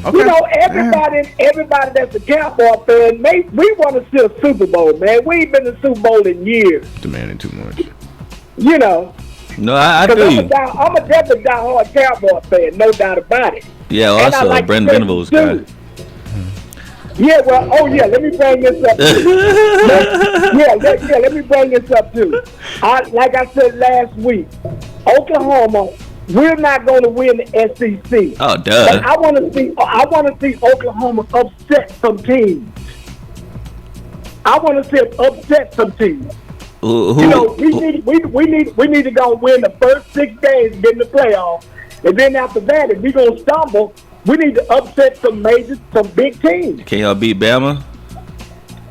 Okay. You know, everybody that's a Cowboy fan, we want to see a Super Bowl, man. We ain't been to the Super Bowl in years. Demanding too much. You know. No, I feel you. I'm a definitely diehard Cowboy fan, no doubt about it. Yeah, also like Brent Venables guy. Yeah, well, let me bring this up too. Let me bring this up too. Like I said last week, Oklahoma, we're not going to win the SEC. Oh, duh. But I want to see Oklahoma upset some teams. I want to see them upset some teams. We need to go win the first 6 games, get in the playoffs, and then after that, if we're gonna stumble, we need to upset some big teams. Can y'all beat Bama?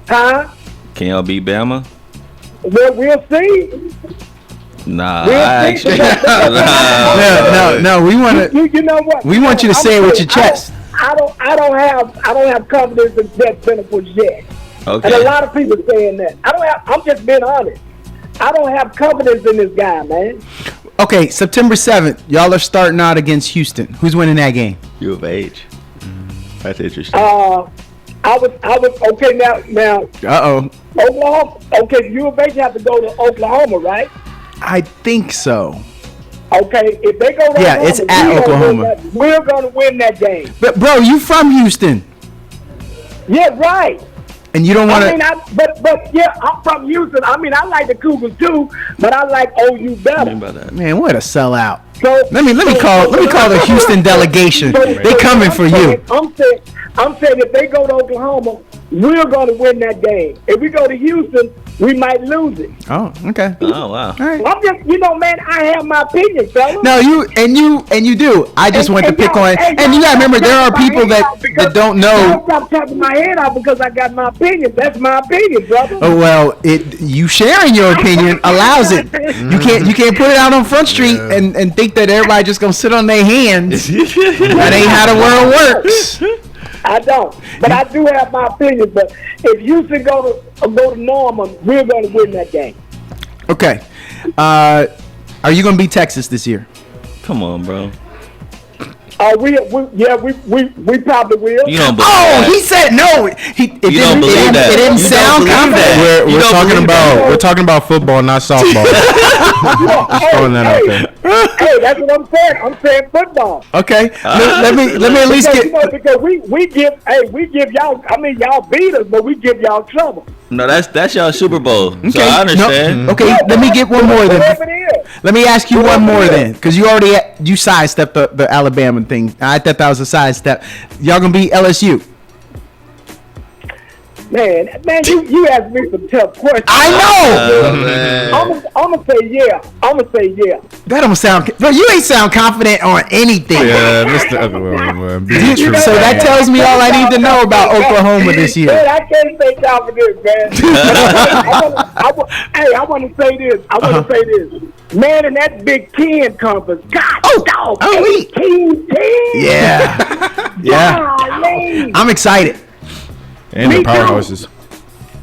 Huh? Can y'all beat Bama? Well, we'll see. Nah, No. We want to. You know what? We want you to say it with your chest. I don't have confidence in Dak Venables yet. Okay. And a lot of people saying that. I'm just being honest. I don't have confidence in this guy, man. Okay, September 7th, y'all are starting out against Houston. Who's winning that game? U of H. That's interesting. I was okay now. Oklahoma. Okay, U of H have to go to Oklahoma, right? I think so. Okay, if they go to Oklahoma, it's at Oklahoma. We're gonna win that game. But bro, you from Houston? Yeah, right. And you don't want to. But yeah, I'm from Houston. I mean, I like the Cougars too, but I like OU better. Man, what a sellout! So let me call the Houston delegation. They coming for you. I'm saying if they go to Oklahoma, we're going to win that game. If we go to Houston, we might lose it. Oh, okay. Oh, wow. All right. I'm just, man, I have my opinion, fella. No, you do. I just want to pick on. And you got to remember, there are people that don't know. Stop tapping my head out because I got my opinion. That's my opinion, brother. Oh well, you sharing your opinion allows it. You can't put it out on Front Street and think that everybody just gonna sit on their hands. That ain't how the world works. I don't, but I do have my opinion. But if Houston go to Norman, we're going to win that game. Okay. Are you going to beat Texas this year? Come on, bro. We probably will. You don't believe that. He said no. It didn't sound confident. We're talking about football, not softball. Just throwing that out there. Hey, that's what I'm saying. I'm saying football. Okay. Let me at least get because we give y'all. I mean, y'all beat us, but we give y'all trouble. No, that's y'all Super Bowl. So Okay, I understand. no, okay, let me get one more then. Whatever it is. Let me ask you one more then, because you sidestepped the Alabama thing. I thought that was a sidestep. Y'all gonna beat LSU? Man, you asked me some tough questions. I know. I'm gonna say yeah. That don't sound. Bro, you ain't sound confident on anything. Yeah, Mr. Otherwell, So that tells me all I need to know about Oklahoma this year. Man, I can't say confidence, man. I want to say this. Man, in that Big Ten conference, God, 18 teams. Yeah. Golly. I'm excited. And the Me too. powerhouses.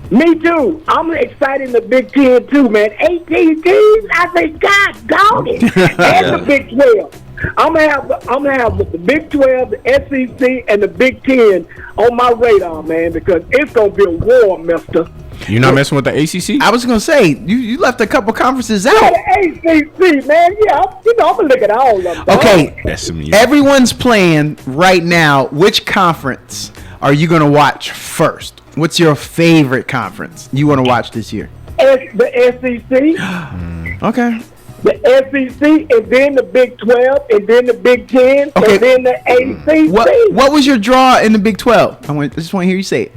Me too. I'm excited in the Big Ten too, man. 18 teams. I say, God, dog it. And the Big 12. I'm gonna have the Big 12, the SEC, and the Big 10 on my radar, man, because it's gonna be a war, Mister. You're not messing with the ACC? I was gonna say you left a couple conferences Yeah, out. the ACC, man. Yeah, I'm gonna look at all of them. dog. Okay, SMU. everyone's playing right now. Which conference are you gonna watch first? What's your favorite conference you want to watch this year? The SEC, Okay. the SEC, and then the Big 12, and then the Big 10, Okay. and then the ACC. What was your draw in the Big 12? I just want to hear you say it.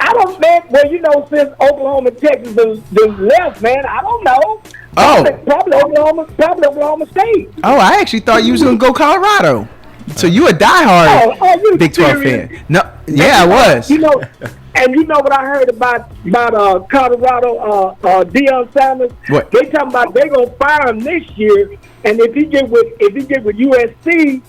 I don't, man. Well, you know, since Oklahoma and Texas been left, man, I don't know. Oh. Probably Oklahoma State. Oh, I actually thought you was gonna go Colorado. So you a diehard you Big 12 serious? fan? No, yeah, I was. You know, and you know what I heard about Colorado, Deion Sanders? What? They talking about they gonna fire him this year, and if he get with USC,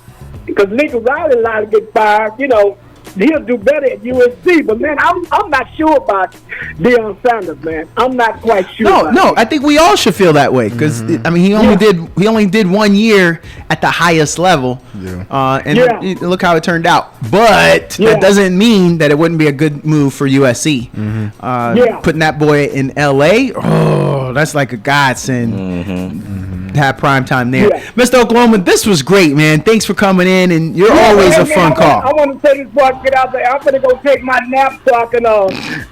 because Lincoln Riley allowed to get fired, you know, he'll do better at USC. But man, I'm not sure about Deion Sanders, man. I'm not quite sure. No, I think we all should feel that way because I mean he only did 1 year at the highest level, and look how it turned out. But that doesn't mean that it wouldn't be a good move for USC. Putting that boy in LA, that's like a godsend. Have prime time there, Mr. Oklahoma. This was great, man. Thanks for coming in, and you're always a fun call. I want to say this before I get out there. I'm gonna go take my nap so I can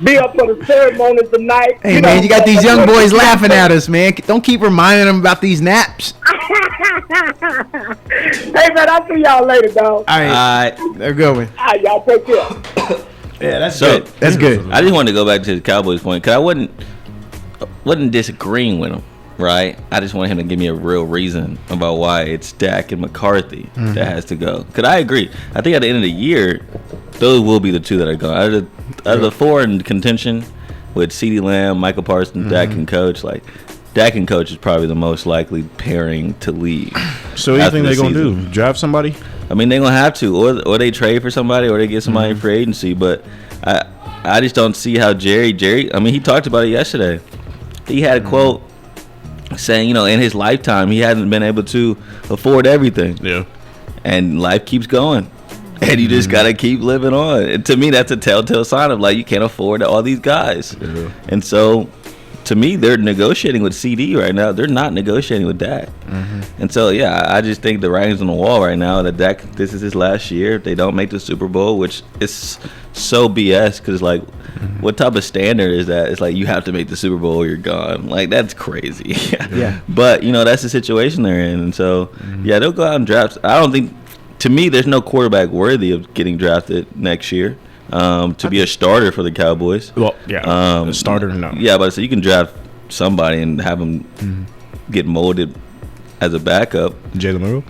be up for the ceremony tonight. Hey, man, you got these young boys laughing at us, man. Don't keep reminding them about these naps. Hey, man, I'll see y'all later, dog. All right. They're going. All right, y'all take care. Yeah, that's So- good. That's good. I just wanted to go back to the Cowboys point because I wasn't disagreeing with him, right? I just wanted him to give me a real reason about why it's Dak and McCarthy that has to go. Because I agree. I think at the end of the year, those will be the two that are going. Out of the four in contention with CeeDee Lamb, Michael Parsons, Dak and Coach, like Dak and Coach is probably the most likely pairing to leave. So what do you think they're going to do? Draft somebody? I mean, they're going to have to. Or they trade for somebody or they get somebody in free agency. But I just don't see how Jerry, I mean, he talked about it yesterday. He had a quote saying, you know, in his lifetime, he hasn't been able to afford everything. Yeah. And life keeps going. And you just got to keep living on. And to me, that's a telltale sign of, like, you can't afford all these guys. Yeah. And so, to me, they're negotiating with CD right now. They're not negotiating with Dak. And so, yeah, I just think the writing's on the wall right now that Dak, this is his last year. If they don't make the Super Bowl, which is so BS because, like, what type of standard is that? It's like you have to make the Super Bowl or you're gone. Like, that's crazy. Yeah. But, you know, that's the situation they're in. And so, yeah, they'll go out and draft. I don't think, to me, there's no quarterback worthy of getting drafted next year to be a starter for the Cowboys. Well, yeah. A starter, no. Yeah, but so you can draft somebody and have them get molded as a backup. Jalen Milroe?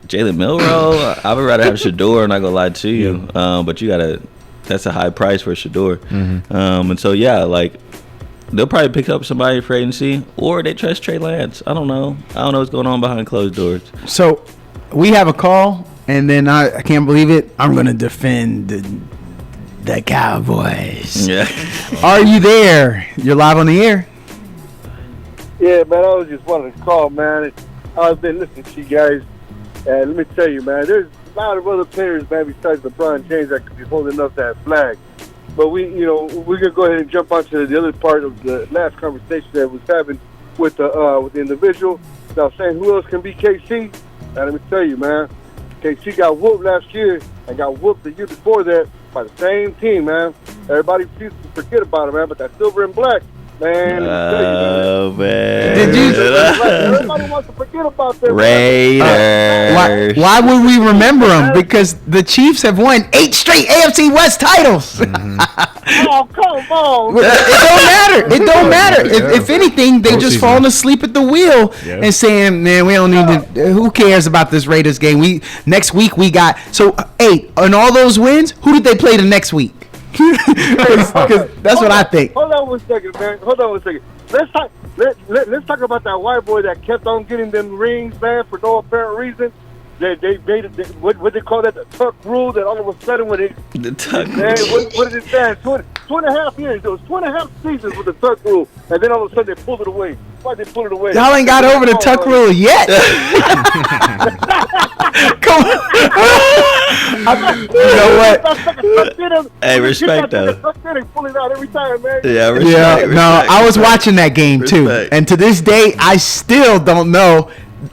Jalen Milroe, I would rather have Shador, not gonna lie to you. But you gotta, that's a high price for Shador. And so, yeah, like, they'll probably pick up somebody for agency, or they trust Trey Lance. I don't know what's going on behind closed doors. So we have a call, and then I can't believe it. I'm gonna defend the Cowboys. Yeah. Are you there? You're live on the air. Yeah, man, I was just wanted to call, man. I've been listening to you guys, and let me tell you, man, there's a lot of other players, man, besides LeBron James that could be holding up that flag. But we're going to go ahead and jump onto the other part of the last conversation that was having with the individual. Now, saying who else can be KC? Now, let me tell you, man, KC got whooped last year and got whooped the year before that by the same team, man. Everybody seems to forget about it, man. But that silver and black, man. Oh, man. Did you- Everybody wants to forget about that. Raiders. Why would we remember them? Because the Chiefs have won 8 straight AFC West titles. Oh, come on. It don't matter. It don't matter. Yeah. If anything, they just Postseason. falling asleep at the wheel Yeah. and saying, "Man, we don't need to. Who cares about this Raiders game? Next week we got so 8 on all those wins. Who did they play the next week? Because that's what I think. Hold on one second, man. Hold on one second. Let's talk talk about that white boy that kept on getting them rings, man, for no apparent reason. They made it. What they call that? The tuck rule. That all of a sudden when it, The tuck. man, what did it stand? 2.5 years. It was 2.5 seasons with the tuck rule, and then all of a sudden they pulled it away. Why they pulled it away? Y'all ain't got over the tuck rule yet. Come on. You know what? Hey, respect, though. They pull it out every time, man. Yeah, respect, Yeah, respect. no, I was watching that game too, Respect. and to this day, I still don't know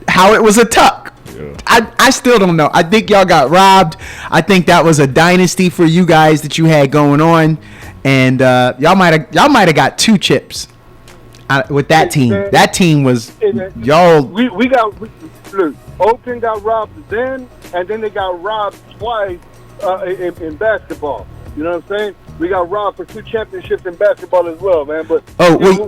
how it was a tuck. I still don't know. I think y'all got robbed. I think that was a dynasty for you guys that you had going on, and y'all might have got 2 chips with that team. That team was y'all. Look, Oakland got robbed then, and then they got robbed twice in basketball. You know what I'm saying? We got robbed for 2 championships in basketball as well, man. But Oh, you wait. know,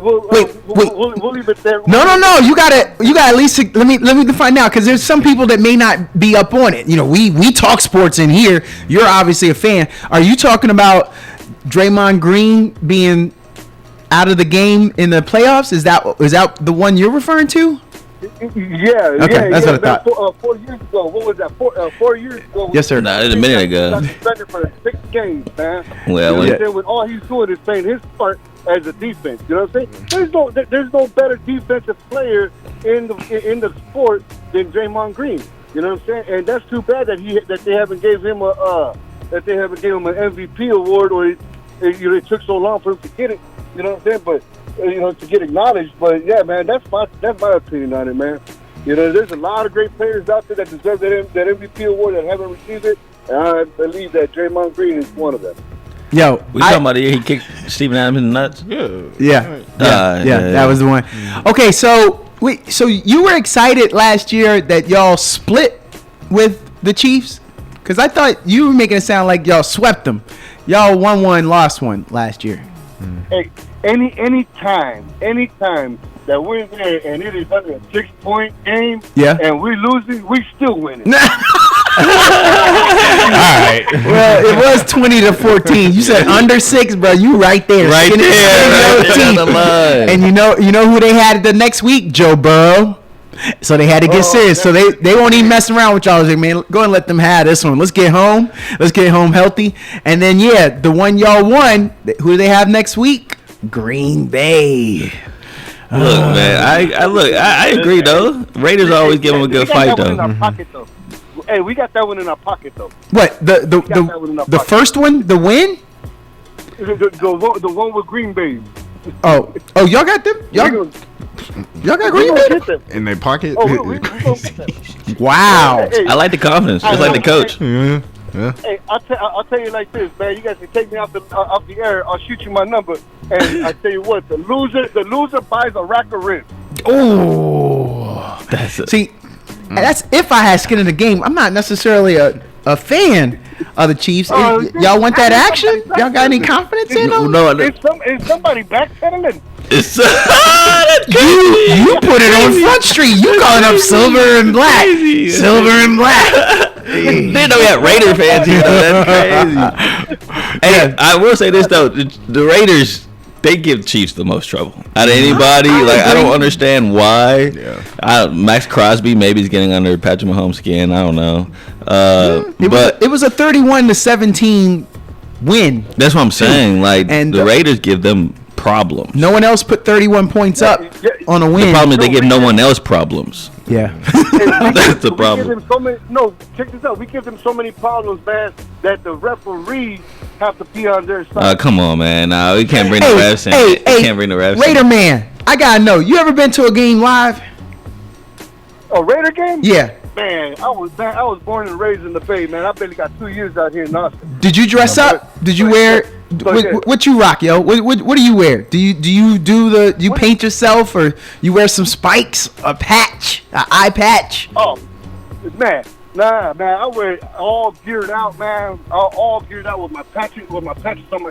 we'll leave it there. No. You gotta at least let me define now, because there's some people that may not be up on it. You know, we talk sports in here. You're obviously a fan. Are you talking about Draymond Green being out of the game in the playoffs? Is that the one you're referring to? Yeah. Okay, that's what I thought. 4 years ago. What was that? 4 years ago. Yes, sir. Nah, it's a minute ago. Got suspended for 6 games, man. Well, You know what I'm saying? When all he's doing is playing his part as a defense. You know what I'm saying? There's no better defensive player in the sport than Draymond Green. You know what I'm saying? And that's too bad that they haven't gave him an MVP award, or it took so long for him to get it. You know what I'm saying? But to get acknowledged. But yeah, man, that's my opinion on it, man. You know, there's a lot of great players out there that deserve that MVP award that haven't received it, and I believe that Draymond Green is one of them. Yo, We talking about the year he kicked Steven Adams in the nuts? Yeah, yeah. that was the one. Okay, so you were excited last year that y'all split with the Chiefs? Because I thought you were making it sound like y'all swept them. Y'all won 1, lost 1 last year. Hey, any time that we're there and it is under a 6-point game, Yeah. and we're losing, we still winning. All right. Well, it was 20-14. You said under 6, bro. You right there. Right Skinny- there. skinny Right little on the team. line. And you know who they had the next week? Joe Burrow. So they had to get serious. So they won't even mess around with y'all. Like, man, go and let them have this one. Let's get home. Let's get home healthy. And then the one y'all won. Who do they have next week? Green Bay. Look, man, I agree though. Raiders always give them a good fight We got that one in though. our pocket, though. Hey, we got that one in our pocket though. What got that one in our the pocket. first one? The win? The one with Green Bay. Oh, y'all got them? Y'all got Green Bay? Get them. In their pocket. Oh, we gonna get them. Wow. Hey, I like the confidence, just like the coach. Hey, I'll tell you like this, man. You guys can take me off the air. I'll shoot you my number, and I tell you what, the loser buys a rack of ribs. Oh. That's it. See, that's if I had skin in the game. I'm not necessarily a fan of the Chiefs. Y'all want that action? Y'all got any confidence in them? No, Is somebody backpedaling? it's You put it on Front Street. You calling up silver and black. Silver and black. Didn't know we had Raider fans here. Though. That's crazy. Hey, I will say this though: the Raiders, they give Chiefs the most trouble out of anybody. I don't understand why. Yeah. Max Crosby maybe is getting under Patrick Mahomes' skin. I don't know. It was a 31-17 win. That's what I'm saying. Like And, the Raiders give them problems. No one else put 31 points up on a win. The problem is they give no one else problems. Yeah. That's the problem. Check this out. We give them so many problems, man, that the referees have to be on their side. Come on, man. No, we can't bring the refs in. We can't bring the refs in. Raider man, I gotta know. You ever been to a game live? A Raider game? Yeah. Man, I was born and raised in the Bay, man. I barely got 2 years out here in Austin. Did you dress up? Did you wear What you rock, yo? What do you wear? Do you paint yourself, or you wear some spikes, a patch, an eye patch? Oh, man. Nah, man, I wear it all geared out, man. All geared out with my patches on my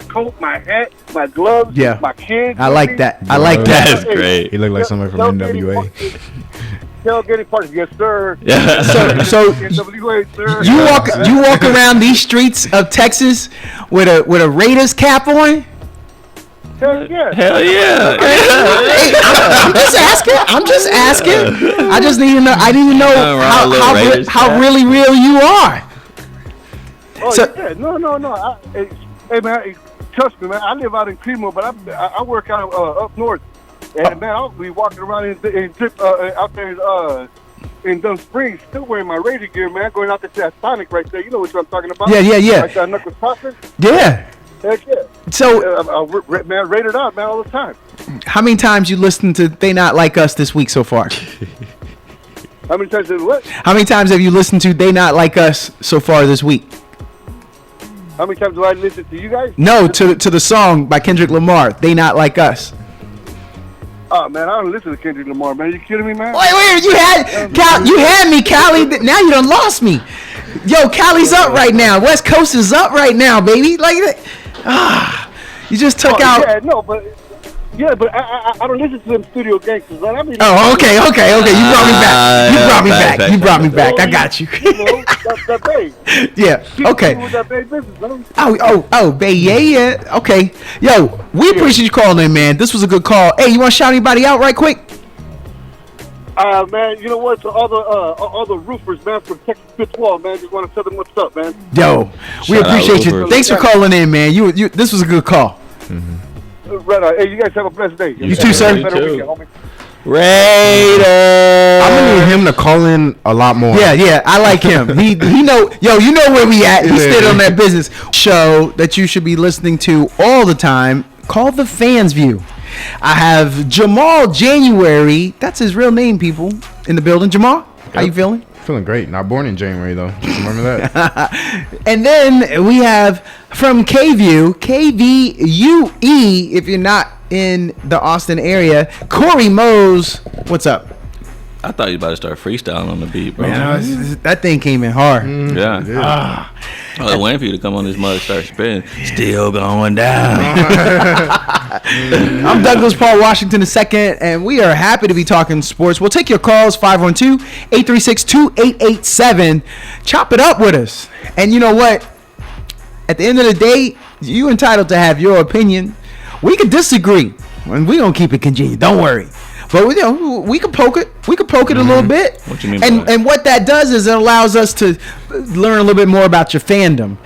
coat, my hat, my gloves, Yeah. my kids. I like that. I like That that. is great. He looked like somebody from NWA. Tailgating parties, yes, sir. Yeah. So NWA, sir. you walk around these streets of Texas with a Raiders cap on? Hell yeah. Hell yeah. Hey, I'm just asking. I just need to know. I need to know Around little Raiders how cap. really real you are. Oh, So- yeah. No. Hey, man, trust me, man. I live out in Cleveland, but I work out up north. And, man, I'll be walking around out there in Dunn Springs, still wearing my Raider gear, man, going out there to that Sonic right there. You know what I'm talking about? Yeah. Like that Knuckles Process. Yeah. Heck yeah. So, Man, rated out, man, all the time. how many times you listened to "They Not Like Us" this week so far? How many times did what? How many times have you listened to "They Not Like Us" so far this week? How many times do I listen to you guys? No, to the song by Kendrick Lamar, "They Not Like Us." Oh, man, I don't listen to Kendrick Lamar, man. You kidding me, man? Wait, you had me, Callie. Now you done lost me. Yo, Callie's up right now. West Coast is up right now, baby. Like that. You just took out. Yeah, no, but I don't listen to them studio gangsters, man. I mean, Oh, okay. You brought me back. You brought me back. I got you. You know, that Bay. Yeah. Okay. People with that Bay business, man. Oh, babe. Yeah. Okay. Yo, we appreciate you calling in, man. This was a good call. Hey, you want to shout anybody out right quick? Man, you know what? To all the roofers, man, from Texas Fifth Wall, man, just want to tell them what's up, man. Yo, we Shout out appreciate you. Roofers. Thanks for calling in, man. You. This was a good call. Right on. Hey, you guys have a blessed day. You too, sir. Better You too. weekend, homie. Raiders. I'm gonna need him to call in a lot more. Yeah, I like him. He know, you know where we at. He stayed on that business show that you should be listening to all the time, called The Fans View. I have Jamal January, that's his real name, people, in the building. Jamal, how you feeling? Feeling great. Not born in January though. Just remember that. And then we have from KVUE, KVUE, if you're not in the Austin area, Corey Mose. What's up? I thought you were about to start freestyling on the beat, bro. That thing came in hard. Yeah. I was waiting for you to come on this mug and start spinning. Still going down. I'm Douglas Paul Washington II, and we are happy to be talking sports. We'll take your calls, 512-836-2887. Chop it up with us. And you know what? At the end of the day, you entitled to have your opinion. We could disagree, and we don't keep it congenial. Don't worry. But we could poke it. We could poke it a little bit. What you mean by that? And what that does is it allows us to learn a little bit more about your fandom,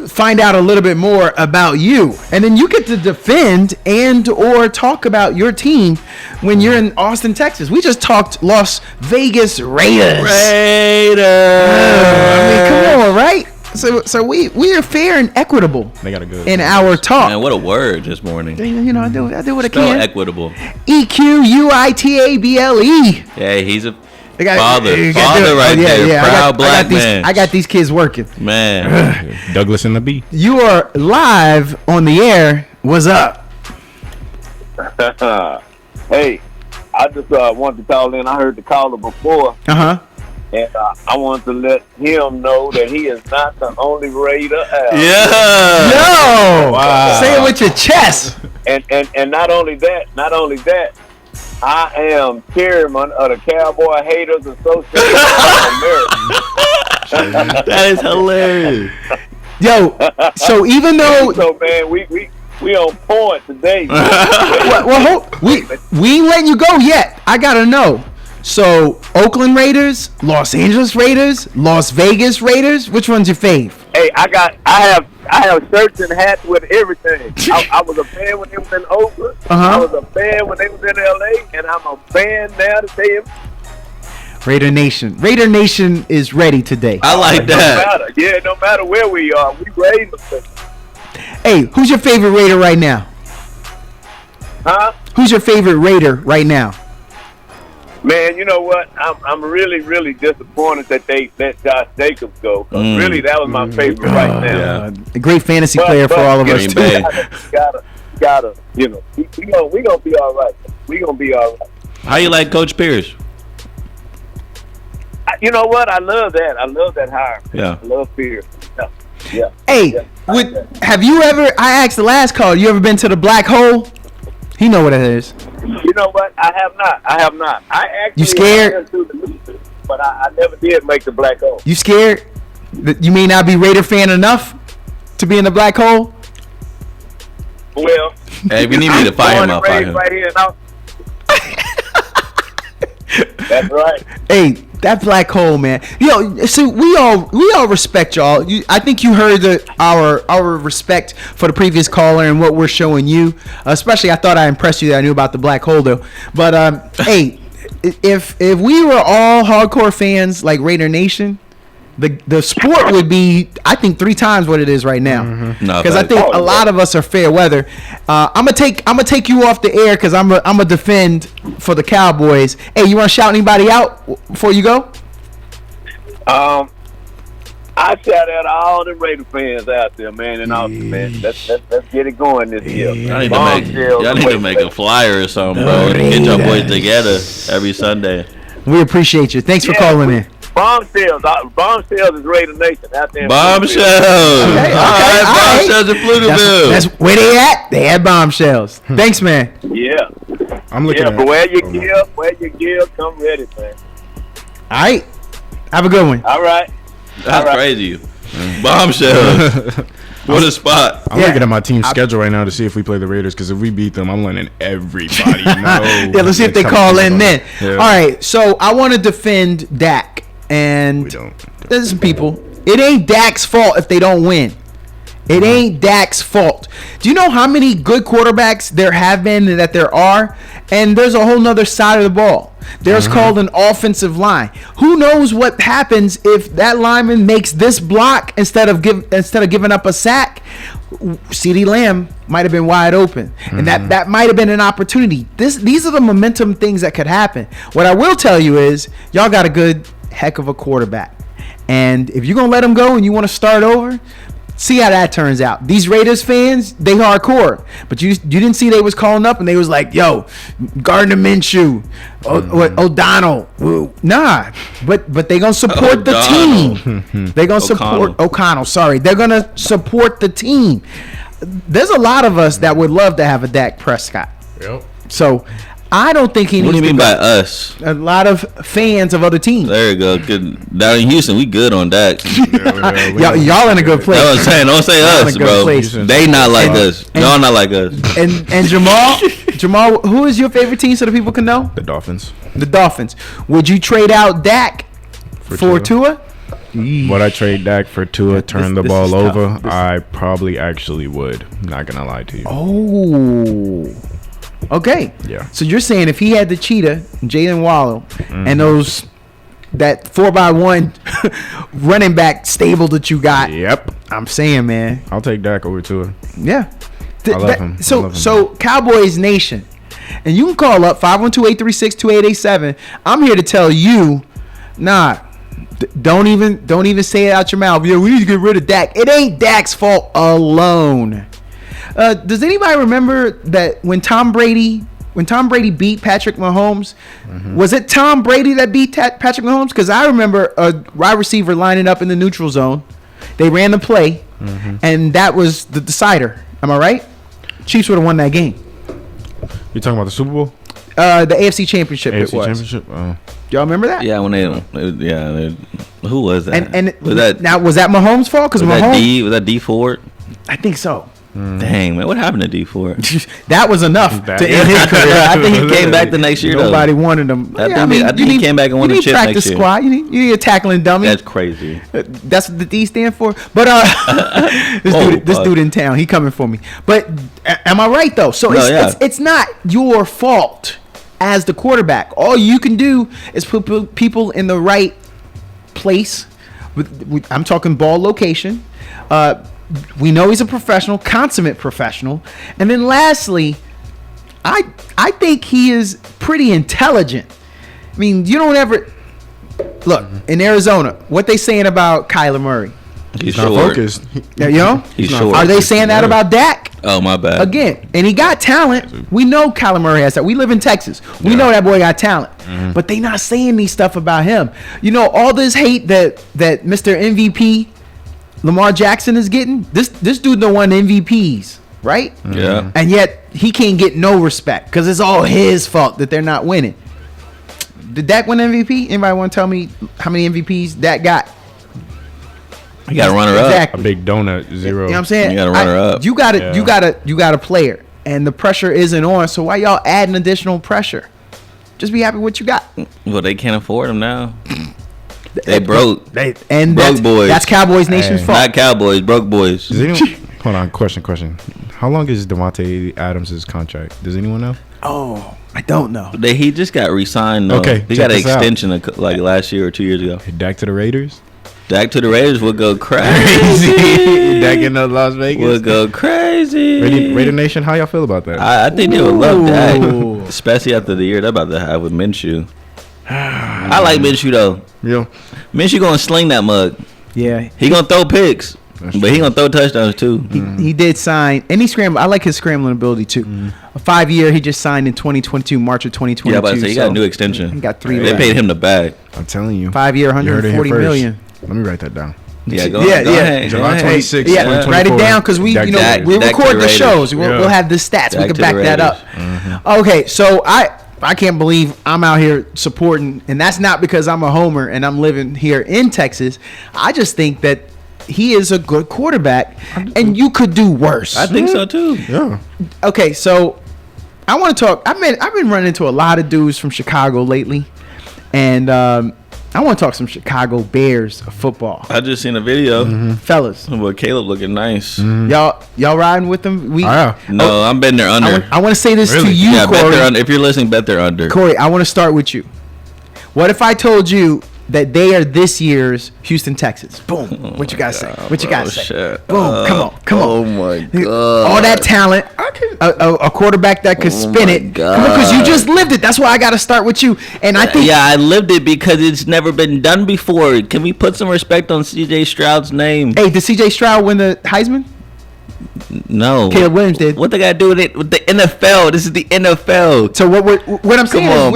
find out a little bit more about you, and then you get to defend and or talk about your team when you're in Austin, Texas. We just talked Las Vegas Raiders. Raiders. I mean, come on, right? So we are fair and equitable They got a good in our talk. Man, what a word this morning. You know, I do what I Spell can. equitable. EQUITABLE. Yeah, he's a I got- father. you gotta do Father it. right there. Proud black these, man. I got these kids working. Man. Douglas and the B. You are live on the air. What's up? Hey, I just wanted to call in. I heard the caller before, Uh-huh. and I wanted to let him know that he is not the only Raider out. Yeah. Yo! Wow. Say it with your chest. And not only that, I am chairman of the Cowboy Haters Association of America. That is hilarious. Yo, so even though So man, we on point today. we ain't letting you go yet. I gotta know. So Oakland Raiders, Los Angeles Raiders, Las Vegas Raiders. Which one's your fave? Hey, I have shirts and hats with everything. I was a fan when they was in Oakland. Uh-huh. I was a fan when they was in LA, and I'm a fan now to say him. Raider Nation. Raider Nation is ready today. I like that. No matter where we are, we Raiders. Hey, who's your favorite Raider right now? Huh? Who's your favorite Raider right now? Man, you know what? I'm really, really disappointed that they let Josh Jacobs go. 'Cause really, that was my favorite right now. A great fantasy player for all of us Green too. Bay. Gotta, you know, we gonna be all right. We gonna be all right. How you like Coach Pierce? You know what? I love that. I love that hire. Yeah. I love Pierce. Yeah. Hey, have you ever? I asked the last call. You ever been to the black hole? He know what it is. You know what? I have not. I actually You scared? went to the Lucid, but I never did make the black hole. You scared that you may not be Raider fan enough to be in the black hole? Well, Hey, if you need me to fire him, born I'll and fire raised him. right here in Austin. That's right. Hey, that black hole, man. Yo, so we all respect y'all. I think you heard our respect for the previous caller and what we're showing you. Especially, I thought I impressed you that I knew about the black hole though. But hey, if we were all hardcore fans like Raider Nation, the sport would be, I think, 3 times what it is right now. Because I think a lot of us are fair weather. I'm gonna take you off the air because I'm gonna defend for the Cowboys. Hey, you want to shout anybody out before you go? I shout out all the Raider fans out there, man, in Austin, man. Let's get it going this year. Y'all need to make a flyer or something, bro. And get your boys together every Sunday. We appreciate you. Thanks for calling in. Bombshells is Raider Nation out there. Bombshells. Okay, All right, Bombshells in Pflugerville. That's where they at. They had bombshells. Thanks, man. Yeah. I'm looking at but wear your gear, come ready, man. All right. Have a good one. All right. That's crazy. Bombshells. What a spot. I'm looking at my team's schedule right now to see if we play the Raiders, because if we beat them, I'm letting everybody know. Yeah, let's see if they call in then. Yeah. All right, so I want to defend Dak. And We don't. there's some people. It ain't Dak's fault if they don't win. It ain't Dak's fault. Do you know how many good quarterbacks there have been and that there are? And there's a whole nother side of the ball. There's called an offensive line. Who knows what happens if that lineman makes this block instead of giving up a sack? CeeDee Lamb might have been wide open, and that might have been an opportunity. These are the momentum things that could happen. What I will tell you is y'all got a good heck of a quarterback, and if you're gonna let him go and you want to start over, see how that turns out. These Raiders fans, they hardcore, but you didn't see they was calling up and they was like, "Yo, Gardner Minshew, O'Donnell." Nah, but they gonna support the team. They gonna support O'Connell. Sorry, they're gonna support the team. There's a lot of us that would love to have a Dak Prescott. Yep. So I don't think he needs. What do you to mean go. by us? A lot of fans of other teams. There you go. Good. Down in Houston, we good on that. Y'all in a good place. That's what I'm saying. Don't say Y'all in us, a good bro. place. They not like us. Y'all not like us. And Jamal, who is your favorite team so the people can know? The Dolphins. The Dolphins. Would you trade out Dak for Tua? Would I trade Dak for Tua, turn the this ball is over? tough. I probably actually would. Not gonna lie to you. Oh. Okay. Yeah. So you're saying if he had the cheetah, Jalen Wallow, and that 4x1 running back stable that you got. Yep. I'm saying, man. I'll take Dak over Tua. Yeah. I love him. I love him. So Cowboys Nation, and you can call up 512-836-2887. I'm here to tell you, don't even say it out your mouth. Yeah, we need to get rid of Dak. It ain't Dak's fault alone. Does anybody remember that when Tom Brady beat Patrick Mahomes, was it Tom Brady that beat Patrick Mahomes? Because I remember a wide receiver lining up in the neutral zone. They ran the play, and that was the decider. Am I right? Chiefs would have won that game. You talking about the Super Bowl? The AFC Championship. AFC it was. Championship? Oh. Y'all remember that? Yeah, when they who was that? And was that Mahomes' fault? Because Mahomes. Was that D Ford? I think so. Dang, man, what happened to D Ford? That was enough to end his career. I think he came back the next year. Nobody wanted him. I think he came back and won the chip practice next year. squad. You need a tackling dummy. That's crazy. That's what the D stand for. But this dude in town, he coming for me. But am I right though? So it's not your fault as the quarterback. All you can do is put people in the right place. I'm talking ball location. We know he's a professional, consummate professional. And then lastly, I think he is pretty intelligent. I mean, you don't ever look in Arizona. What they saying about Kyler Murray? He's not focused. You know, He's not short. are they saying that about Dak? Oh, my bad. Again, and he got talent. We know Kyler Murray has that. We live in Texas. We know that boy got talent. But they not saying these stuff about him. You know, all this hate that Mr. MVP Lamar Jackson is getting. This dude done won MVPs, right? Yeah. And yet he can't get no respect because it's all his fault that they're not winning. Did Dak win MVP? Anybody want to tell me how many MVPs Dak got? You got to run her up. Exactly. A big donut, 0. You know what I'm saying? You gotta run her up. You got a player, and the pressure isn't on. So why y'all adding additional pressure? Just be happy with what you got. Well, they can't afford him now. They broke. And Broke boys. That's Cowboys Nation's Hey. fault. Not Cowboys, broke boys. Does anyone, hold on, question. How long is Devontae Adams' contract? Does anyone know? Oh, I don't know. He just got re-signed. Though. Okay, he check got an this out. extension like last year or 2 years ago. Dak to the Raiders? Dak to the Raiders would go crazy. Dak in Las Vegas? Would go crazy. Raider Nation, how y'all feel about that? I think they would love Dak, especially after the year they're about to have with Minshew. I like Minshew though. Yeah. Minshew gonna sling that mug. Yeah, He gonna throw picks, but he gonna throw touchdowns too. he did sign, and he scrambled. I like his scrambling ability too. A 5-year, he just signed in 2022, March of 2022. Yeah, but he got so a new extension. He got 3 They left. paid him the bag. I'm telling you. 5-year, You heard it here 140 first. million. Let me write that down. Yeah, go Yeah, ahead. Go yeah. ahead. July Go ahead. 26th, Yeah, 2024. write it down because we, Dak- you know, Dak- we Dak to record the the Raiders. shows. We'll Yeah. have the stats. Dak We can to back the that up. Raiders. Okay, so I can't believe I'm out here supporting, and that's not because I'm a homer and I'm living here in Texas. I just think that he is a good quarterback, and you could do worse. I think so too. Yeah. Okay, so I want to talk. I've been running into a lot of dudes from Chicago lately, and I want to talk some Chicago Bears football, I just seen a video. fellas. Well, Caleb looking nice. Y'all riding with them? Yeah. No, I'm betting they're under. I want to say this to Really? you, Yeah, bet Corey. they're under. If you're listening, bet they're under. Corey, I want to start with you. What if I told you that they are this year's Houston Texans? Boom. What you gotta say? What you gotta say? Shit. Boom. Come on. Oh my god. All that talent, a quarterback that could spin my it. Because you just lived it. That's why I got to start with you. And I think Yeah, I lived it because it's never been done before. Can we put some respect on C.J. Stroud's name? Hey, did C.J. Stroud win the Heisman? No. Caleb Williams did. What they got to do with it? With the NFL? This is the NFL. So what I'm saying on, is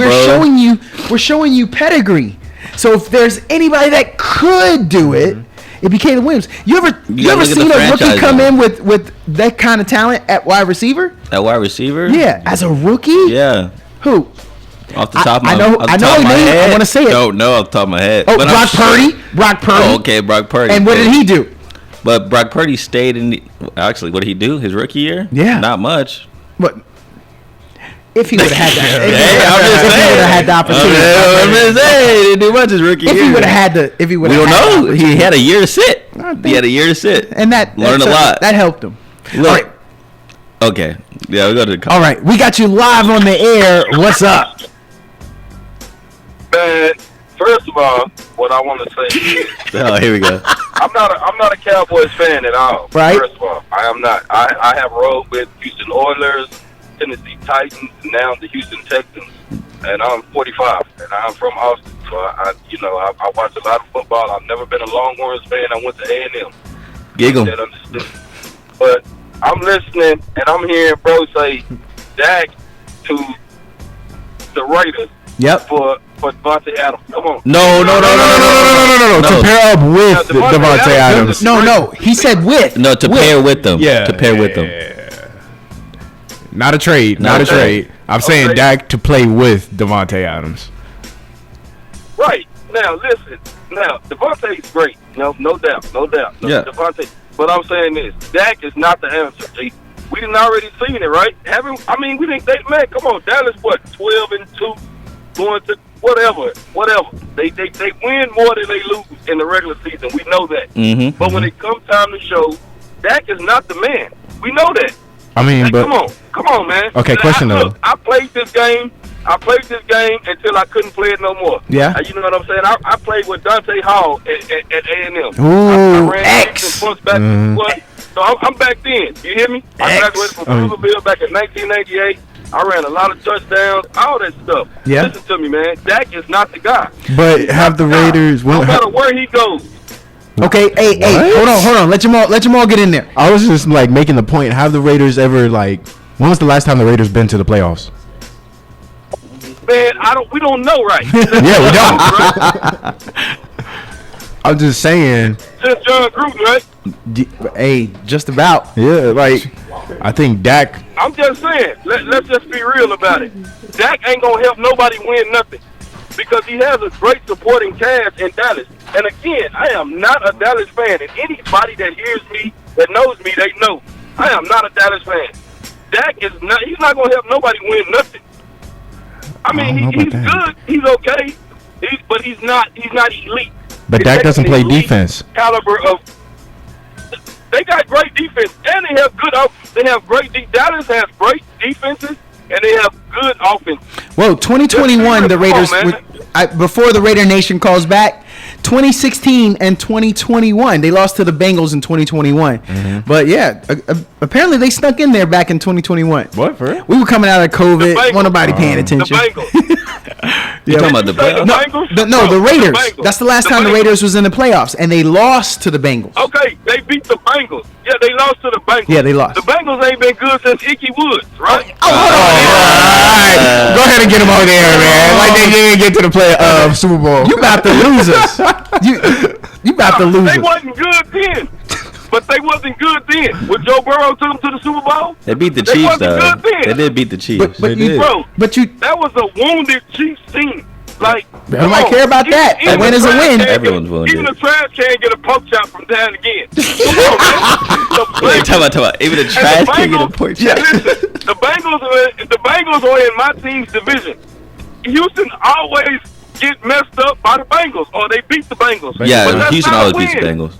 we're showing you pedigree. So if there's anybody that could do it, it'd be Caleb Williams. You ever gotta look at seen the a rookie franchise, come though. in with that kind of talent at wide receiver? At wide receiver? Yeah, as a rookie. Yeah. Who? Off the top of my I know off the top his of my name. I head. wanna say it. No, off the top of my head. Oh, But I'm Brock sure- Purdy. Brock Purdy. Oh, okay, Brock Purdy. And what did he do? But Brock Purdy stayed in the. Actually, what did he do? His rookie year? Yeah. Not much. What? If he would have had that, Hey, I'm just if he saying. would have had the opportunity, I'm just saying, he didn't do much his rookie year. if he would have had the, if he would We have, don't know. He had a year to sit. think- He had a year to sit. and that Learned a that's lot. That helped him. Look. All right. Okay. Yeah, we go to the. All right, we got you live on the air. What's up? Man, first of all, what I want to say is Oh, here we go. I'm not a Cowboys fan at all. Right. First of all, I am not. I have rode with Houston Oilers, Tennessee Titans, and now the Houston Texans, and I'm 45, and I'm from Austin. So I watch a lot of football. I've never been a Longhorns fan. I went to A&M. Giggle. That understood. But I'm listening and I'm hearing bro say Dak to the Raiders Yep. for Devontae Adams. Come on. No. No. To pair up with Yeah, Devontae Adams. No. He said with. No, to pair with them. To pair with them. Not a trade. Not a Okay. trade. I'm saying Okay. Dak to play with Devontae Adams. Right. Now, listen. Now, Devontae's great. No doubt. Yeah. Devontae. But I'm saying this. Dak is not the answer, G. We done already seen it, right? We didn't think, man, come on. Dallas, 12-2, going to whatever. They win more than they lose in the regular season. We know that. Mm-hmm. But when it comes time to show, Dak is not the man. We know that. I mean, Hey, but come on, man. Okay, question, though. I played this game until I couldn't play it no more. Yeah. You know what I'm saying? I played with Dante Hall at A&M. Ooh, I ran X. and punts back and forth. So I'm back then. You hear me? I X. graduated from Pflugerville back in 1998. I ran a lot of touchdowns, all that stuff. Yeah. Listen to me, man. Dak is not the guy. But have the Raiders? No matter where he goes. Okay, hey, hold on. Let them all get in there. I was just like making the point. Have the Raiders ever like? When was the last time the Raiders been to the playoffs? Man, we don't know, right? Yeah, we don't. I'm just saying. Since John Gruden, right? Hey, just about. Yeah, like I think Dak. I'm just saying. Let's just be real about it. Dak ain't gonna help nobody win nothing because he has a great supporting cast in Dallas. And again, I am not a Dallas fan. And anybody that hears me, that knows me, they know I am not a Dallas fan. Dak is not. He's not gonna help nobody win nothing. I mean, he's good. He's okay. But he's not elite. But Dak doesn't play defense. Caliber of. They got great defense, and they have good. They have great. Dallas has great defenses, and they have good offense. Whoa, 2021, the Raiders. Before the Raider Nation calls back, 2016 and 2021, they lost to the Bengals in 2021. Mm-hmm. But yeah, apparently they snuck in there back in 2021. What for real? We were coming out of COVID. Wasn't nobody paying attention. The Bengals. You talking about the playoffs? The Raiders. That's the last time the Raiders was in the playoffs, and they lost to the Bengals. Okay, they beat the Bengals. Yeah, they lost to the Bengals. Yeah, they lost. The Bengals ain't been good since Ickey Woods, right? Hold on. Go ahead and get them on there, man. Like they didn't get to the Super Bowl. You about to lose us. You about to lose us. They wasn't good then. But they wasn't good then. When Joe Burrow took them to the Super Bowl, they beat the Chiefs, though. They did beat the Chiefs. But that was a wounded Chiefs team. Like, nobody care about that. A win is a win. Everyone's wounded. Even the trash can get a poke chop from down again. Talk about even the trash can get a poke chop. Listen, the Bengals are in my team's division. Houston always get messed up by the Bengals, or they beat the Bengals. Yeah, Houston always beats the Bengals.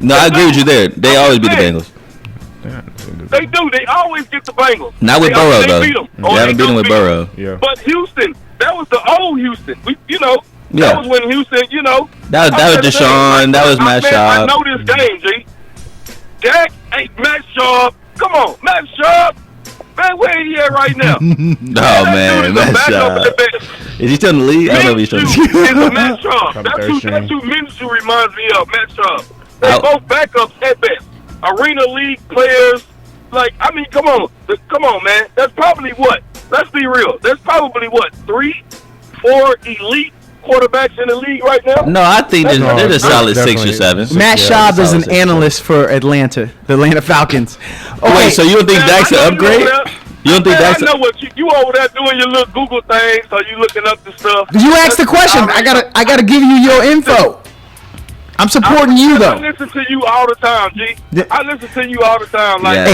No, I agree with you there. They always beat the Bengals. They do. They always get the Bengals. Not with Burrow, though. Beat them, they haven't beat them with Burrow. Yeah. But Houston, that was the old Houston. That was when Houston, That was Deshaun. That was Matt Schaub. I know this game, G. Dak ain't Matt Schaub. Come on, Matt Schaub. Man, where he at right now? Oh, man, Matt Schaub. Is he still in the league? I don't know if he's still in the league. It's Matt Schaub. That's who Minshew reminds me of, Matt Schaub. They both backups at best. Arena League players. Like, I mean, come on, man. That's probably what? Let's be real. There's probably what? 3, 4 elite quarterbacks in the league right now? No, I think they're a solid 6 or 7. Matt Schaub is an analyst for the Atlanta Falcons. Oh, wait, so you don't think Dak's an upgrade? You don't think Dak's? I know what you over there doing your little Google thing, so you looking up the stuff. You asked the question. I gotta give you your info. I'm supporting you though. I listen to you all the time, G. I listen to you all the time. Like,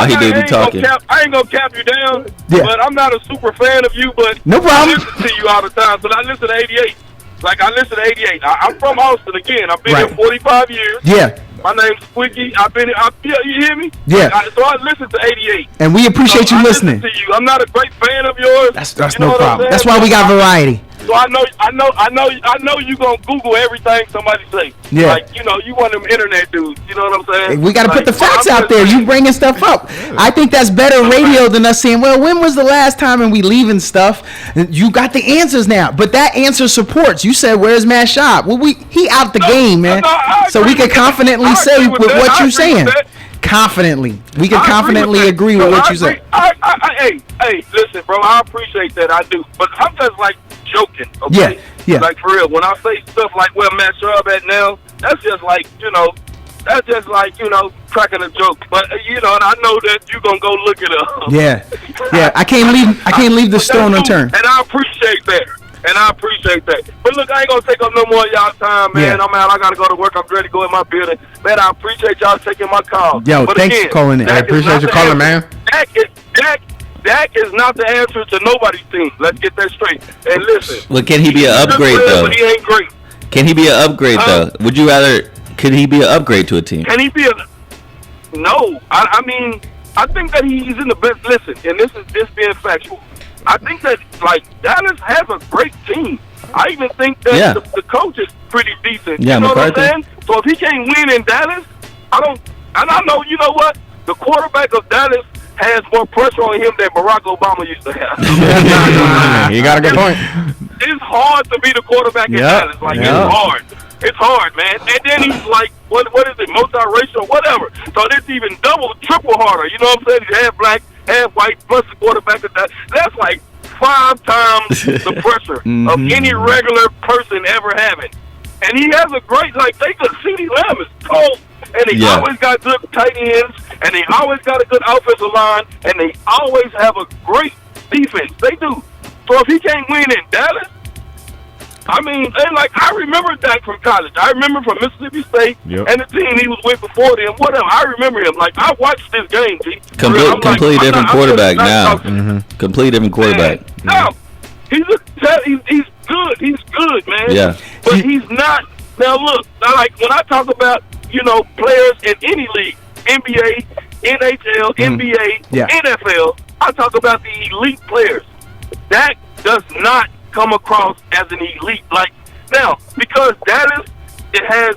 he did be talking. I ain't gonna cap you down, but I'm not a super fan of you. But no problem. I listen to you all the time. But I listen to 88. Like I listen to 88. I'm from Austin again. I've been here 45 years. Yeah. My name's Squeaky. You hear me? Yeah. So I listen to 88. And we appreciate you listening. I listen to you. I'm not a great fan of yours. That's no problem. That's why we got variety. So I know you gonna Google everything somebody say. Yeah. Like, you one of them internet dudes. You know what I'm saying? Hey, we gotta put the facts out there. You bringing stuff up. I think that's better radio than us saying, well, when was the last time and we leaving stuff? You got the answers now. But that answer supports. You said, where's Matt Schaub? Well, he out the game, man. So we can confidently say with what you're saying. Confidently. We can confidently agree with what you say. Hey, listen, bro, I appreciate that. I do. But I'm just like joking, okay? Yeah. Like, for real, when I say stuff like where Matt Schaub at now, that's just like, cracking a joke. But, and I know that you're going to go look it up. Yeah. I can't leave the stone unturned. And I appreciate that. But look, I ain't going to take up no more of y'all time, man. I'm out. I got to go to work. I'm ready to go in my building. Man, I appreciate y'all taking my call. Yo, but thanks again, for calling in. I appreciate you calling, man. Dak is not the answer to nobody's team. Let's get that straight. And listen. Well, can he be an upgrade, though? But he ain't great. Can he be an upgrade, though? Would you rather... Could he be an upgrade to a team? Can he be a... No. I mean, I think that he's in the best... Listen, and this is just being factual. I think that, Dallas has a great team. I even think that the coach is pretty decent. Yeah, you know McCarthy. what I'm saying? So if he can't win in Dallas, I know, you know what? The quarterback of Dallas has more pressure on him than Barack Obama used to have. You got a good point. It's hard to be the quarterback in Dallas. Like, it's hard. It's hard, man. And then he's like, what is it, multiracial, whatever. So it's even double, triple harder. You know what I'm saying? He's half black, half white, plus the quarterback of that. That's like 5 times the pressure of any regular person ever having. And he has a great, like, CeeDee Lamb is cold. And they always got good tight ends, and they always got a good offensive line, and they always have a great defense. They do. So if he can't win in Dallas, I mean, and like, I remember Dak from college. I remember from Mississippi State and the team he was with before them. Whatever. I remember him. Like, I watched this game, G. Completely different quarterback now. Completely different quarterback. No, he's good. He's good, man. Yeah. But he's not. Now, look, like, when I talk about, you know, players in any league, NBA, NHL, NBA, NFL, I talk about the elite players. Dak does not come across as an elite. Like, now, because Dallas, it has,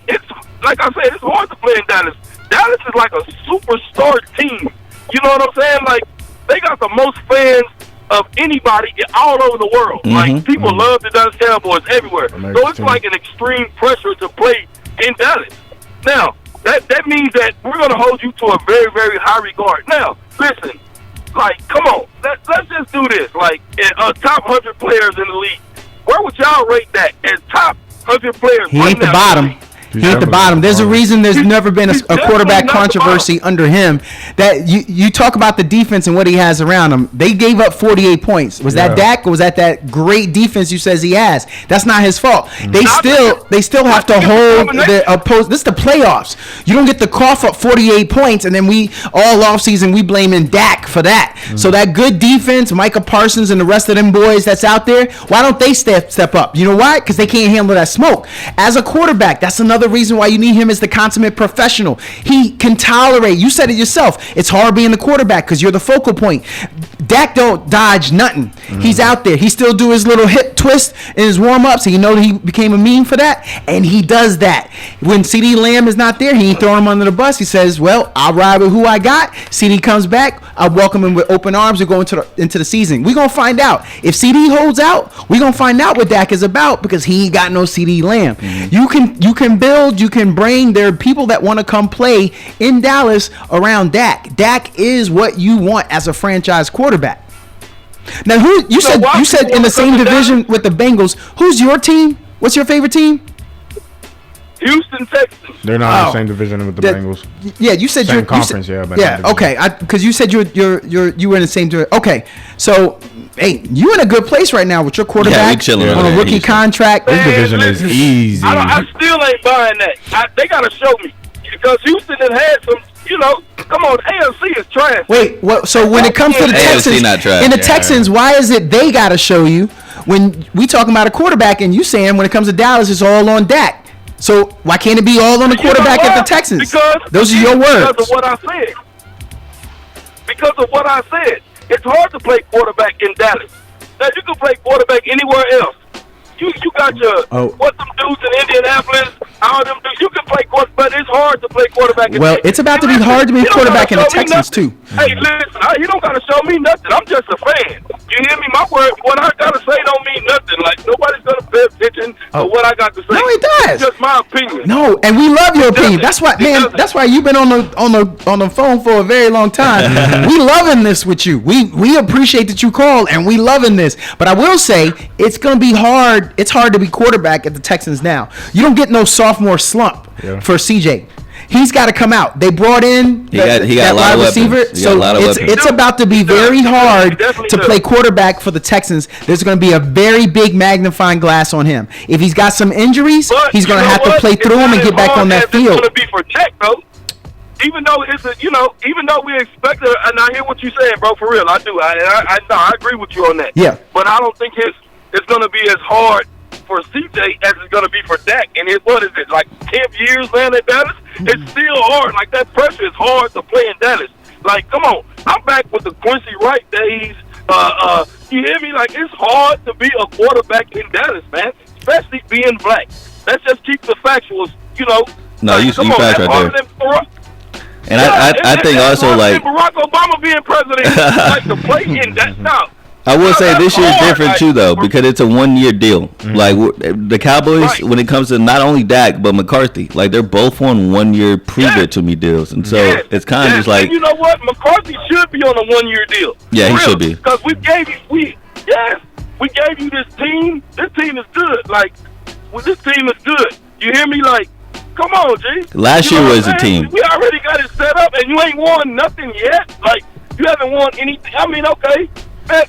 it's, like I said, it's hard to play in Dallas. Dallas is like a superstar team. You know what I'm saying? Like, they got the most fans of anybody all over the world. Like, people love the Dallas Cowboys everywhere. So it's like an extreme pressure to play in Dallas. Now, that means that we're going to hold you to a very, very high regard. Now, listen, like, come on. Let's just do this. Like, top 100 players in the league, where would y'all rate that as top 100 players? He ain't the bottom. He ain't the bottom. There's a reason there's never been a quarterback controversy under him. That you talk about the defense and what he has around him. They gave up 48 points. Was that Dak or was that great defense you says he has? That's not his fault. They still have to hold the opposed. This is the playoffs. You don't get to cough up 48 points and then we all offseason we blaming Dak for that. So that good defense, Micah Parsons and the rest of them boys that's out there, why don't they step up? You know why? Because they can't handle that smoke. As a quarterback, that's another reason why you need him as the consummate professional. He can tolerate. You said it yourself. It's hard being the quarterback because you're the focal point. Dak don't dodge nothing. He's out there. He still do his little hip twist in his warm-ups. And you know he became a meme for that. And he does that. When CeeDee Lamb is not there, he ain't throwing him under the bus. He says, well, I'll ride with who I got. CeeDee comes back. I'll welcome him with open arms. We're going into the season. We're going to find out. If CeeDee holds out, we're going to find out what Dak is about because he ain't got no CeeDee Lamb. You can build, you can bring. There are people that want to come play in Dallas around Dak. Dak is what you want as a franchise quarterback. Now, you said in the same division with the Bengals. Who's your team? What's your favorite team? Houston Texans. They're not in the same division with the Bengals. Yeah, you said same conference. But okay. Because you said you were in the same division. Okay, so hey, you in a good place right now with your quarterback on a rookie contract. This division is easy. I still ain't buying that. They gotta show me because Houston had some. You know, come on, AFC is trash. Wait, so when it comes to the Texans, in the Texans, why is it they gotta show you when we talking about a quarterback and you saying when it comes to Dallas, it's all on Dak? So why can't it be all on the quarterback at the Texans? Because those are your words. Because of what I said. Because of what I said. It's hard to play quarterback in Dallas. Now, you can play quarterback anywhere else. You got your what them dudes in Indianapolis, all them dudes. You can play quarterback, but it's hard to play quarterback. It's about to be hard to be quarterback in the Texans too. Hey, listen, you don't gotta show me nothing. I'm just a fan. You hear me? My word, what I gotta say don't mean nothing. Like nobody's gonna pay attention to what I got to say. No, it does. It's just my opinion. No, and we love your opinion. That's why, man. That's why you've been on the phone for a very long time. We loving this with you. We appreciate that you called, and we loving this. But I will say it's gonna be hard. It's hard to be quarterback at the Texans now. You don't get no sophomore slump for CJ. He's got to come out. They brought in that wide receiver, so it's about to be very hard to play quarterback for the Texans. There's going to be a very big magnifying glass on him. If he's got some injuries, he's going to have to play through them and get back on that field. It's going to be for Dak, though. Even though even though we expect it, and I hear what you're saying, bro, for real, I do. I agree with you on that. Yeah. But I don't think it's going to be as hard for CJ as it's going to be for Dak. And what is it, like 10 years, man, at Dallas? It's still hard. Like, that pressure is hard to play in Dallas. Like, come on. I'm back with the Quincy Wright days. You hear me? Like, it's hard to be a quarterback in Dallas, man, especially being black. Let's just keep the factuals, No, you facts right there. And I think also like Barack Obama being president, like the play in that now. I will say this year is different too, though, because it's a 1-year deal. Like the Cowboys, when it comes to not only Dak but McCarthy, like they're both on 1-year prove-it-to-me deals, and so it's kind of just like. And you know what? McCarthy should be on a 1-year deal. Yeah, he should be. Because we gave you this team. This team is good. Like, this team is good. You hear me? Like, come on, G. Last year was a team. We already got it set up, and you ain't won nothing yet. Like, you haven't won anything. I mean, okay, man.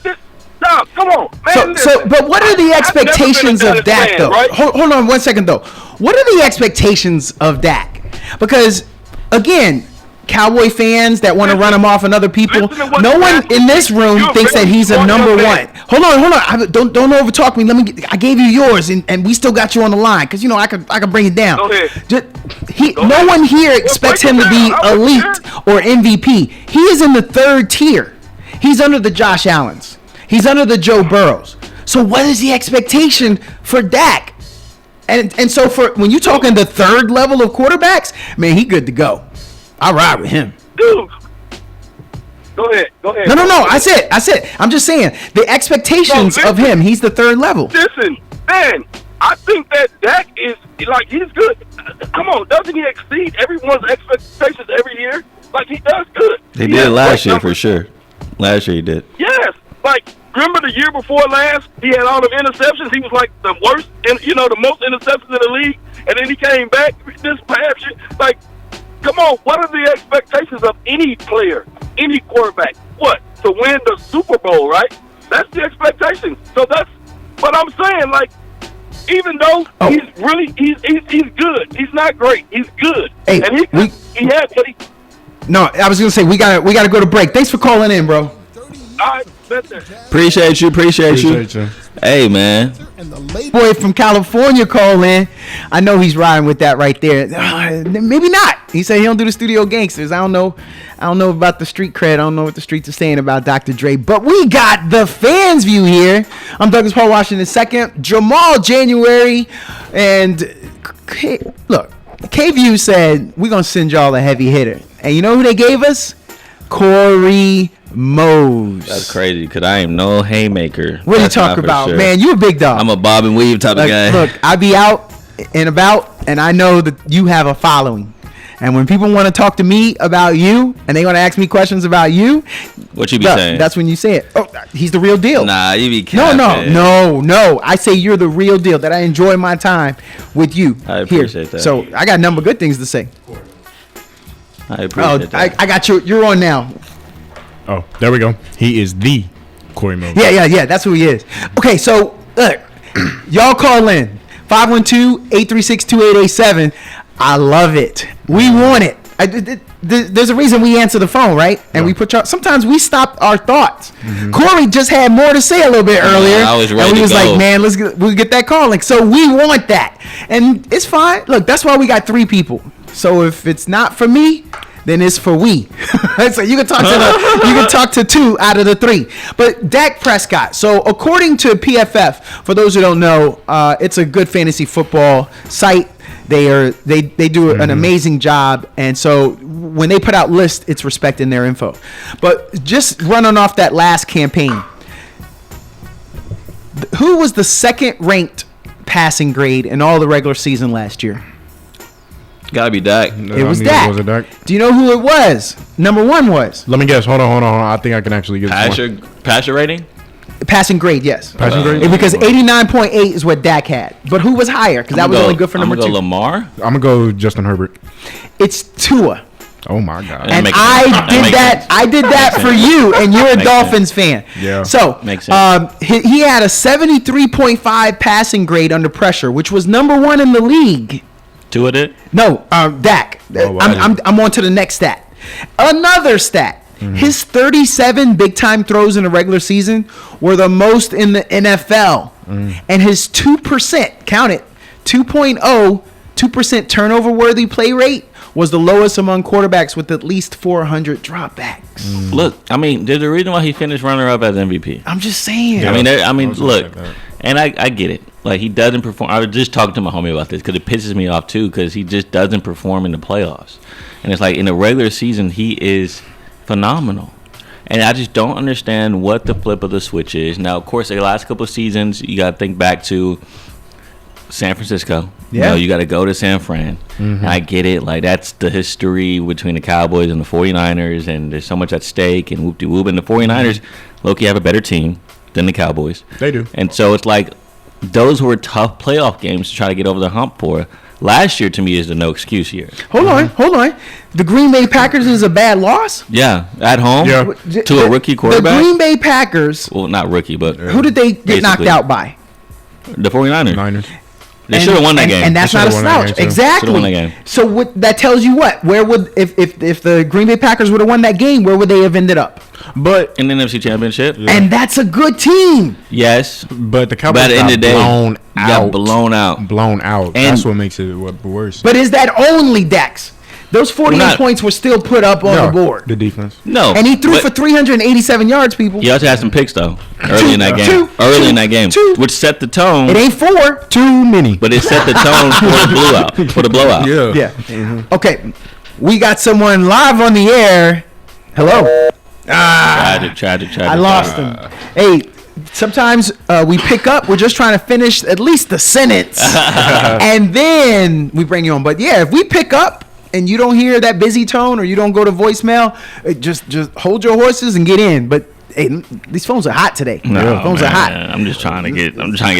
No, come on, man. But what are the expectations of Dak, though? Right? Hold on 1 second, though. What are the expectations of Dak? Because, again, Cowboy fans that want to run him off and other people, no one in this room thinks that he's a number one. Hold on. Don't overtalk me. I gave you yours, and we still got you on the line because I could bring it down. Go ahead. No one here expects him to be elite or MVP. He is in the third tier. He's under the Josh Allens. He's under the Joe Burrows. So what is the expectation for Dak? And so for when you're talking the third level of quarterbacks, man, he good to go. I ride with him. Dude. Go ahead. No. I said. I'm just saying the expectations of him. He's the third level. Listen, man. I think that Dak is like he's good. Come on, doesn't he exceed everyone's expectations every year? Like he does good. He did last year for sure. Last year he did. Yes. Like, remember the year before last? He had all the interceptions. He was like the worst, the most interceptions in the league. And then he came back this past year. Like, come on, what are the expectations of any player, any quarterback? What? To win the Super Bowl, right? That's the expectation. So that's what I'm saying. Like, even though he's good. He's not great. He's good. Hey, and he had what he. No, I was gonna say we gotta go to break. Thanks for calling in, bro. All right. Appreciate you. Hey, man. Boy from California call in. I know he's riding with that right there. Maybe not. He said he don't do the studio gangsters. I don't know about the street cred. I don't know what the streets are saying about Dr. Dre. But we got the fans view here. I'm Douglas Paul Washington II. Jamal January. And look, K-View said we're going to send y'all a heavy hitter. And you know who they gave us? Corey Mose. That's crazy because I am no haymaker. What are you talking about, sure. Man? You a big dog. I'm a bob and weave type of guy. Look, I be out and about, and I know that you have a following. And when people want to talk to me about you, and they want to ask me questions about you, what you be saying? That's when you say it. Oh, he's the real deal. Nah, you be capping. No. I say you're the real deal. That I enjoy my time with you. I appreciate that. So I got number good things to say. I appreciate that. I got you. You're on now. Oh, there we go. He is the Corey Mose. Yeah. That's who he is. Okay, so look, y'all call in 512-836-2887. I love it. We want it. There's a reason we answer the phone, right? And we put sometimes we stop our thoughts. Mm-hmm. Corey just had more to say a little bit earlier. I was ready and we was to go. like, man, we'll get that calling. So we want that. And it's fine. Look, that's why we got 3 people. So if it's not for me, then it's for we. So you can talk to 2 out of the 3. But Dak Prescott. So according to PFF, for those who don't know, it's a good fantasy football site. They do an amazing job, and so when they put out lists, it's respecting their info. But just running off that last campaign, who was the second ranked passing grade in all the regular season last year? Gotta be Dak. It was Dak. Do you know who it was? Number 1 was. Let me guess. Hold on. I think I can actually get passer rating. Passing grade, yes. Passing grade? Because 89.8 is what Dak had. But who was higher? Because that was only good for number 2. I'm going to go Lamar. I'm going to go Justin Herbert. It's Tua. Oh, my God. And I did that for you, and you're a Dolphins fan. Yeah. So, makes sense. He had a 73.5 passing grade under pressure, which was number 1 in the league. Tua did? No, Dak. Oh, wow. I'm on to the next stat. Another stat. Mm-hmm. His 37 big-time throws in a regular season were the most in the NFL. And his 2%, count it, 2% turnover-worthy play rate was the lowest among quarterbacks with at least 400 dropbacks. Look, I mean, there's a reason why he finished runner-up as MVP. I'm just saying. Yeah. I mean, look, and I get it. Like, he doesn't perform. I was just talking to my homie about this because it pisses me off too, because he just doesn't perform in the playoffs. And it's like, in the regular season, he is phenomenal. And I just don't understand what the flip of the switch is. Now, of course, the last couple of seasons, you got to think back to San Francisco. Yeah. You got to go to San Fran. And I get it. Like, that's the history between the Cowboys and the 49ers, and there's so much at stake, and whoop-de-whoop. And the 49ers, low-key, have a better team than the Cowboys. They do. And so it's like, those were tough playoff games to try to get over the hump for. Last year, to me, is the no excuse year. Hold on. The Green Bay Packers is a bad loss? Yeah, at home to a rookie quarterback. The Green Bay Packers. Well, not rookie, but Who did they get knocked out by? The 49ers. Niners. They should have won that game. And that's not a slouch. Exactly. Won that game. So that tells you what? Where would if the Green Bay Packers would have won that game, where would they have ended up? But in the NFC Championship. Yeah. And that's a good team. Yes. But the Cowboys got blown out. Blown out. And that's what makes it worse. But is that only Dax? Those 48 points were still put up on the board. The defense. No. And he threw for 387 yards, people. He also had some picks, though, early in that game. Which set the tone. It ain't 4. Too many. But it set the tone for the blowout. Yeah. Mm-hmm. Okay. We got someone live on the air. Hello. Tragic. I lost him. Hey, sometimes we pick up. We're just trying to finish at least the sentence. And then we bring you on. But, yeah, if we pick up, and you don't hear that busy tone or you don't go to voicemail, just hold your horses and get in. But hey, these phones are hot today. Phones are hot. I'm just trying to get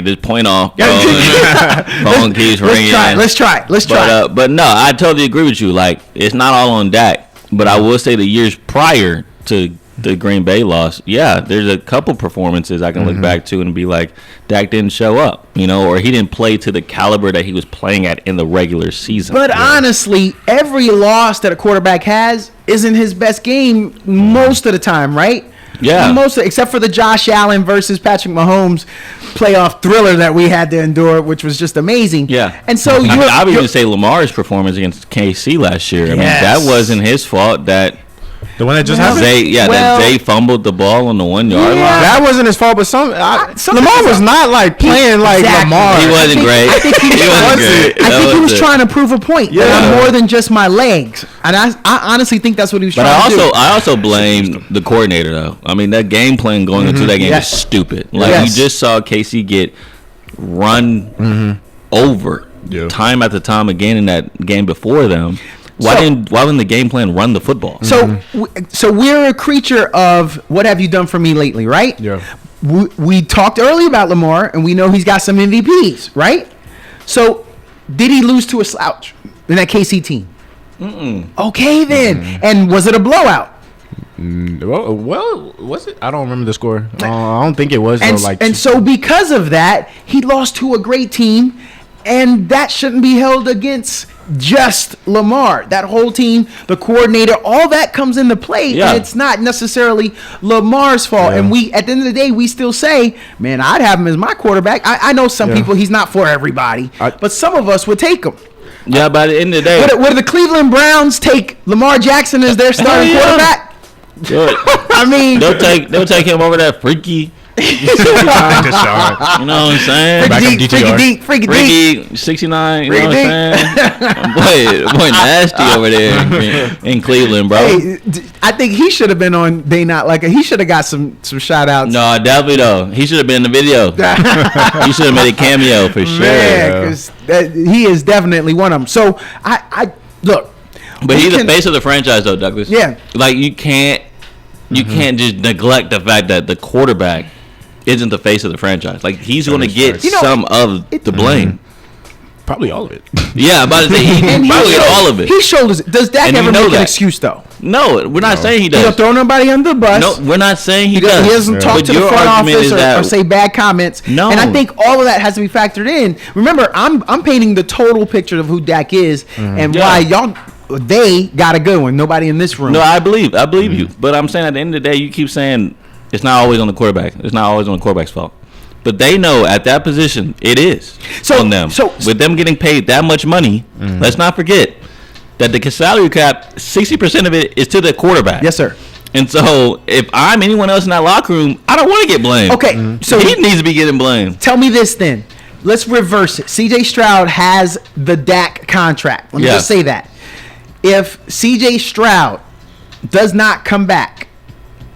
this point off. Phone keeps ringing. Let's try. But no, I totally agree with you. Like, it's not all on Dak, but I will say the years prior to the Green Bay loss, yeah, there's a couple performances I can look back to and be like, Dak didn't show up, or he didn't play to the caliber that he was playing at in the regular season. But honestly, every loss that a quarterback has isn't his best game most of the time, right? Yeah. Except for the Josh Allen versus Patrick Mahomes playoff thriller that we had to endure, which was just amazing. Yeah. And so I would even say Lamar's performance against KC last year. I mean, that wasn't his fault. The one that just happened? That Zay fumbled the ball on the 1 yard line. That wasn't his fault, but Lamar was not playing like Lamar. He wasn't great. I think he was trying to prove a point. Yeah. That I'm more than just my legs. And I honestly think that's what he was trying to do. I also blame the coordinator, though. I mean, that game plan going into that game is stupid. Like, you just saw KC get run over time after time again in that game before them. Why didn't the game plan run the football? So we're a creature of what have you done for me lately, right? Yeah. We talked earlier about Lamar, and we know he's got some MVPs, right? So did he lose to a slouch in that KC team? Okay, then. And was it a blowout? Well, was it? I don't remember the score. I don't think it was. And so because of that, he lost to a great team, and that shouldn't be held against just Lamar. That whole team, the coordinator, all that comes into play, and it's not necessarily Lamar's fault. And we, at the end of the day, we still say, man, I'd have him as my quarterback. I know some people, he's not for everybody, but some of us would take him. Yeah, by the end of the day, would the Cleveland Browns take Lamar Jackson as their starting quarterback? Good. I mean, they'll take him over that freaky. You know what I'm saying? Freaky 69. You know what I'm saying? Boy, nasty over there in Cleveland, bro. Hey, I think he should have been on They Not Like It. He should have got some shout outs. No, definitely though. He should have been in the video. He should have made a cameo for sure. Man, because he is definitely one of them. So I look. But he's the face of the franchise, though, Douglas. Yeah. Like you can't just neglect the fact that the quarterback isn't the face of the franchise. Like, he's going to get some of the blame. Probably all of it. Yeah, I'm about to say he probably get all of it. He shoulders. Does Dak ever make an excuse though? No, we're not saying he does. He don't throw nobody under the bus. No, we're not saying he does. He doesn't talk to the front office or say bad comments. No. And I think all of that has to be factored in. Remember, I'm painting the total picture of who Dak is and why they got a good one. Nobody in this room. No, I believe you. But I'm saying at the end of the day, you keep saying it's not always on the quarterback. It's not always on the quarterback's fault. But they know at that position, it is on them. So with them getting paid that much money, let's not forget that the salary cap, 60% of it is to the quarterback. Yes, sir. And so if I'm anyone else in that locker room, I don't want to get blamed. Okay, so he needs to be getting blamed. Tell me this then. let's reverse it. CJ Stroud has the Dak contract. Let me just say that. If CJ Stroud does not come back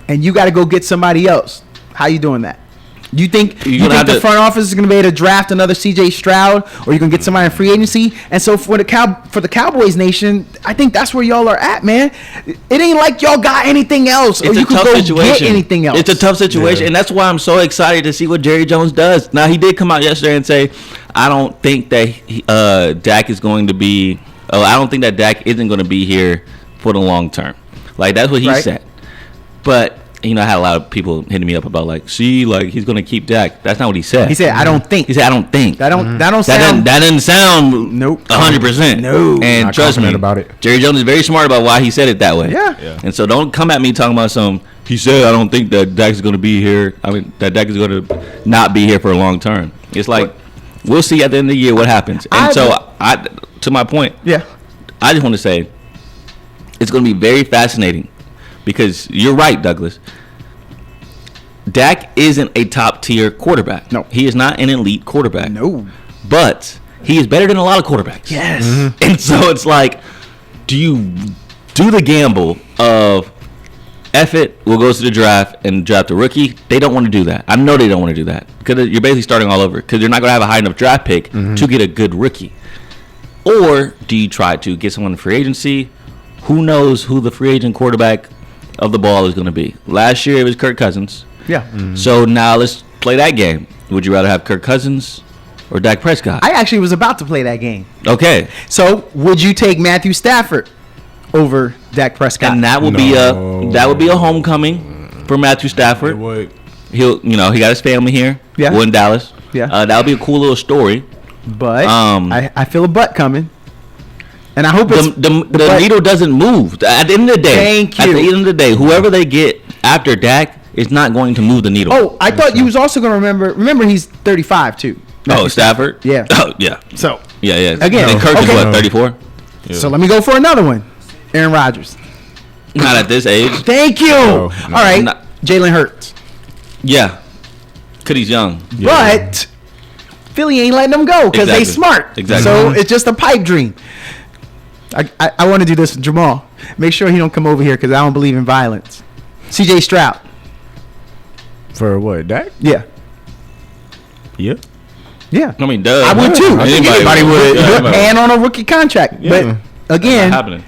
and you got to go get somebody else, how you doing that? You think the front office is going to be able to draft another CJ Stroud, or you can get somebody in free agency? And so for the Cowboys nation, I think that's where y'all are at, man. It ain't like y'all got anything else, or you can go get anything else. It's a tough situation, and that's why I'm so excited to see what Jerry Jones does. Now, he did come out yesterday and say, I don't think that Dak is going to be. I don't think that Dak isn't going to be here for the long term. Like, that's what he said. But I had a lot of people hitting me up about he's going to keep Dak. That's not what he said. He said, I don't think. He said, I don't think. That doesn't sound nope 100%. No. And not trust me, about it. Jerry Jones is very smart about why he said it that way. Yeah. And so don't come at me talking about he said, I don't think that Dak is going to be here. That Dak is going to not be here for a long term. It's like, we'll see at the end of the year what happens. And to my point, I just want to say, it's going to be very fascinating. Because you're right, Douglas. Dak isn't a top-tier quarterback. No. He is not an elite quarterback. No. But he is better than a lot of quarterbacks. Yes. Mm-hmm. And so it's like, do you do the gamble of, F it, we'll go to the draft and draft a rookie? They don't want to do that. I know they don't want to do that. Because you're basically starting all over. Because you're not going to have a high enough draft pick to get a good rookie. Or do you try to get someone in free agency? Who knows who the free agent quarterback of the ball is going to be? Last year it was Kirk Cousins. Yeah. Mm-hmm. So now let's play that game. Would you rather have Kirk Cousins or Dak Prescott? I actually was about to play that game. Okay. So would you take Matthew Stafford over Dak Prescott? And that would be a homecoming for Matthew Stafford. He got his family here. Yeah. We're in Dallas. Yeah. That would be a cool little story. But I feel a butt coming. And I hope the needle doesn't move. At the end of the day, thank you. At the end of the day, whoever they get after Dak is not going to move the needle. Oh, I thought you was also going to remember. Remember, he's 35 too. Oh, Stafford? Yeah. Oh, yeah. So. Yeah. Again. And Kirk is what, 34? Yeah. So let me go for another one. Aaron Rodgers. Not at this age. Thank you. No. All right. Jalen Hurts. Yeah. Because he's young. Yeah. But Philly ain't letting them go because they smart. Exactly. So it's just a pipe dream. I want to do this with Jamal. Make sure he don't come over here because I don't believe in violence. CJ Stroud. For what, Dak? Yeah. Yeah. Yeah. I mean, duh. I would too. Anybody would. Yeah. And on a rookie contract. Yeah. But again, That's not happening.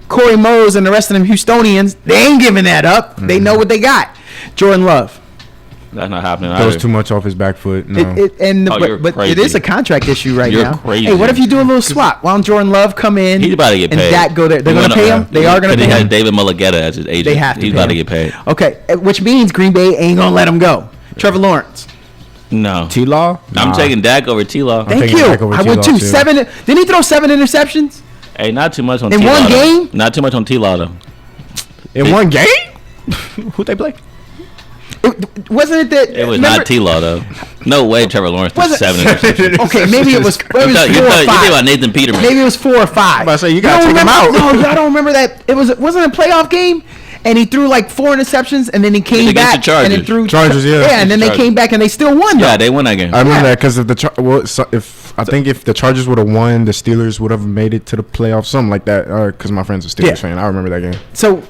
Corey Mose and the rest of them Houstonians, they ain't giving that up. They know what they got. Jordan Love. That's not happening. Throws too much off his back foot. No. But it is a contract issue right You're now. crazy. Hey, what if you do a little swap? Why don't Jordan Love come in? He's about to get paid. And Dak go there. They're going to pay him? They are going to pay Because he has him? David Mulligetta as his agent. They have to He's pay about to him. get paid. Okay, which means Green Bay ain't going to let him go. Trevor Lawrence. No. T-Law? I'm taking Dak over T-Law. Thank you. I would too. Didn't he throw 7 interceptions? Hey, not too much on In T-Law. one game? Not too much on T-Law, though. In one game? Who'd they play? Wasn't it that? It was not T-Law, though. No way Trevor Lawrence threw 7 interceptions. Okay, maybe it was 4 or 5. You think about Nathan Peterman. Maybe it was 4 or 5. I'm about to say, you gotta take him out. No, y'all don't remember that. Wasn't it a playoff game? And he threw like 4 interceptions, and then he came Against back the Chargers. and then threw Chargers, yeah. and then they came back and they still won. Though. Yeah, they won that game. I remember that because if the Chargers would have won, the Steelers would have made it to the playoffs, something like that. Because my friend's a Steelers fan, I remember that game. So,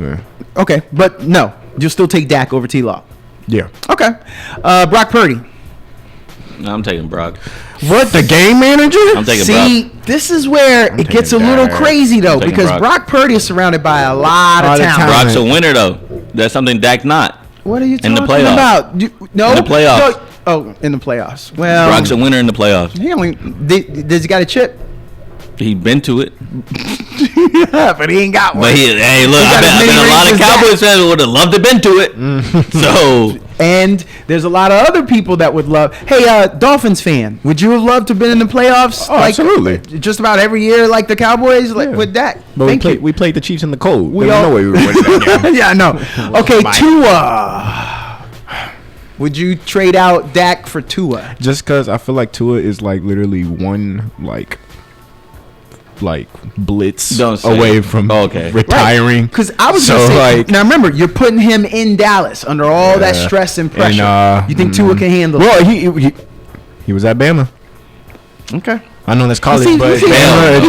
okay, but no, you'll still take Dak over T-Law. Yeah. Okay, Brock Purdy. No, I'm taking Brock. What, the game manager? I'm taking See, Brock. this is where it gets a little crazy though, taking because Brock Purdy is surrounded by a lot of talent. Brock's a winner, though. That's something Dak not. What are you In the talking playoffs. about? No, In the playoffs. No, oh, in the playoffs. Well, Brock's a winner in the playoffs. he only does he got a chip? He been to it. Yeah, but he ain't got one. But hey, look, I got as bet many a lot rings of as Cowboys fans would have loved to been to it. So, and there's a lot of other people that would love. Hey, Dolphins fan, would you have loved to have been in the playoffs? Oh, absolutely. Just about every year, like the Cowboys, with Dak. But Thank you. we played the Chiefs in the cold. We There was all- no way we were winning that game. Yeah, I know. Okay, Tua. Would you trade out Dak for Tua? Just because I feel like Tua is like literally one like blitz Don't say away it. from Okay. retiring. Because I was So, just saying. like- Now remember, you're putting him in Dallas under all that stress and pressure. And, you think Tua can handle it? Well, he was at Bama. Okay. I know that's college, but he it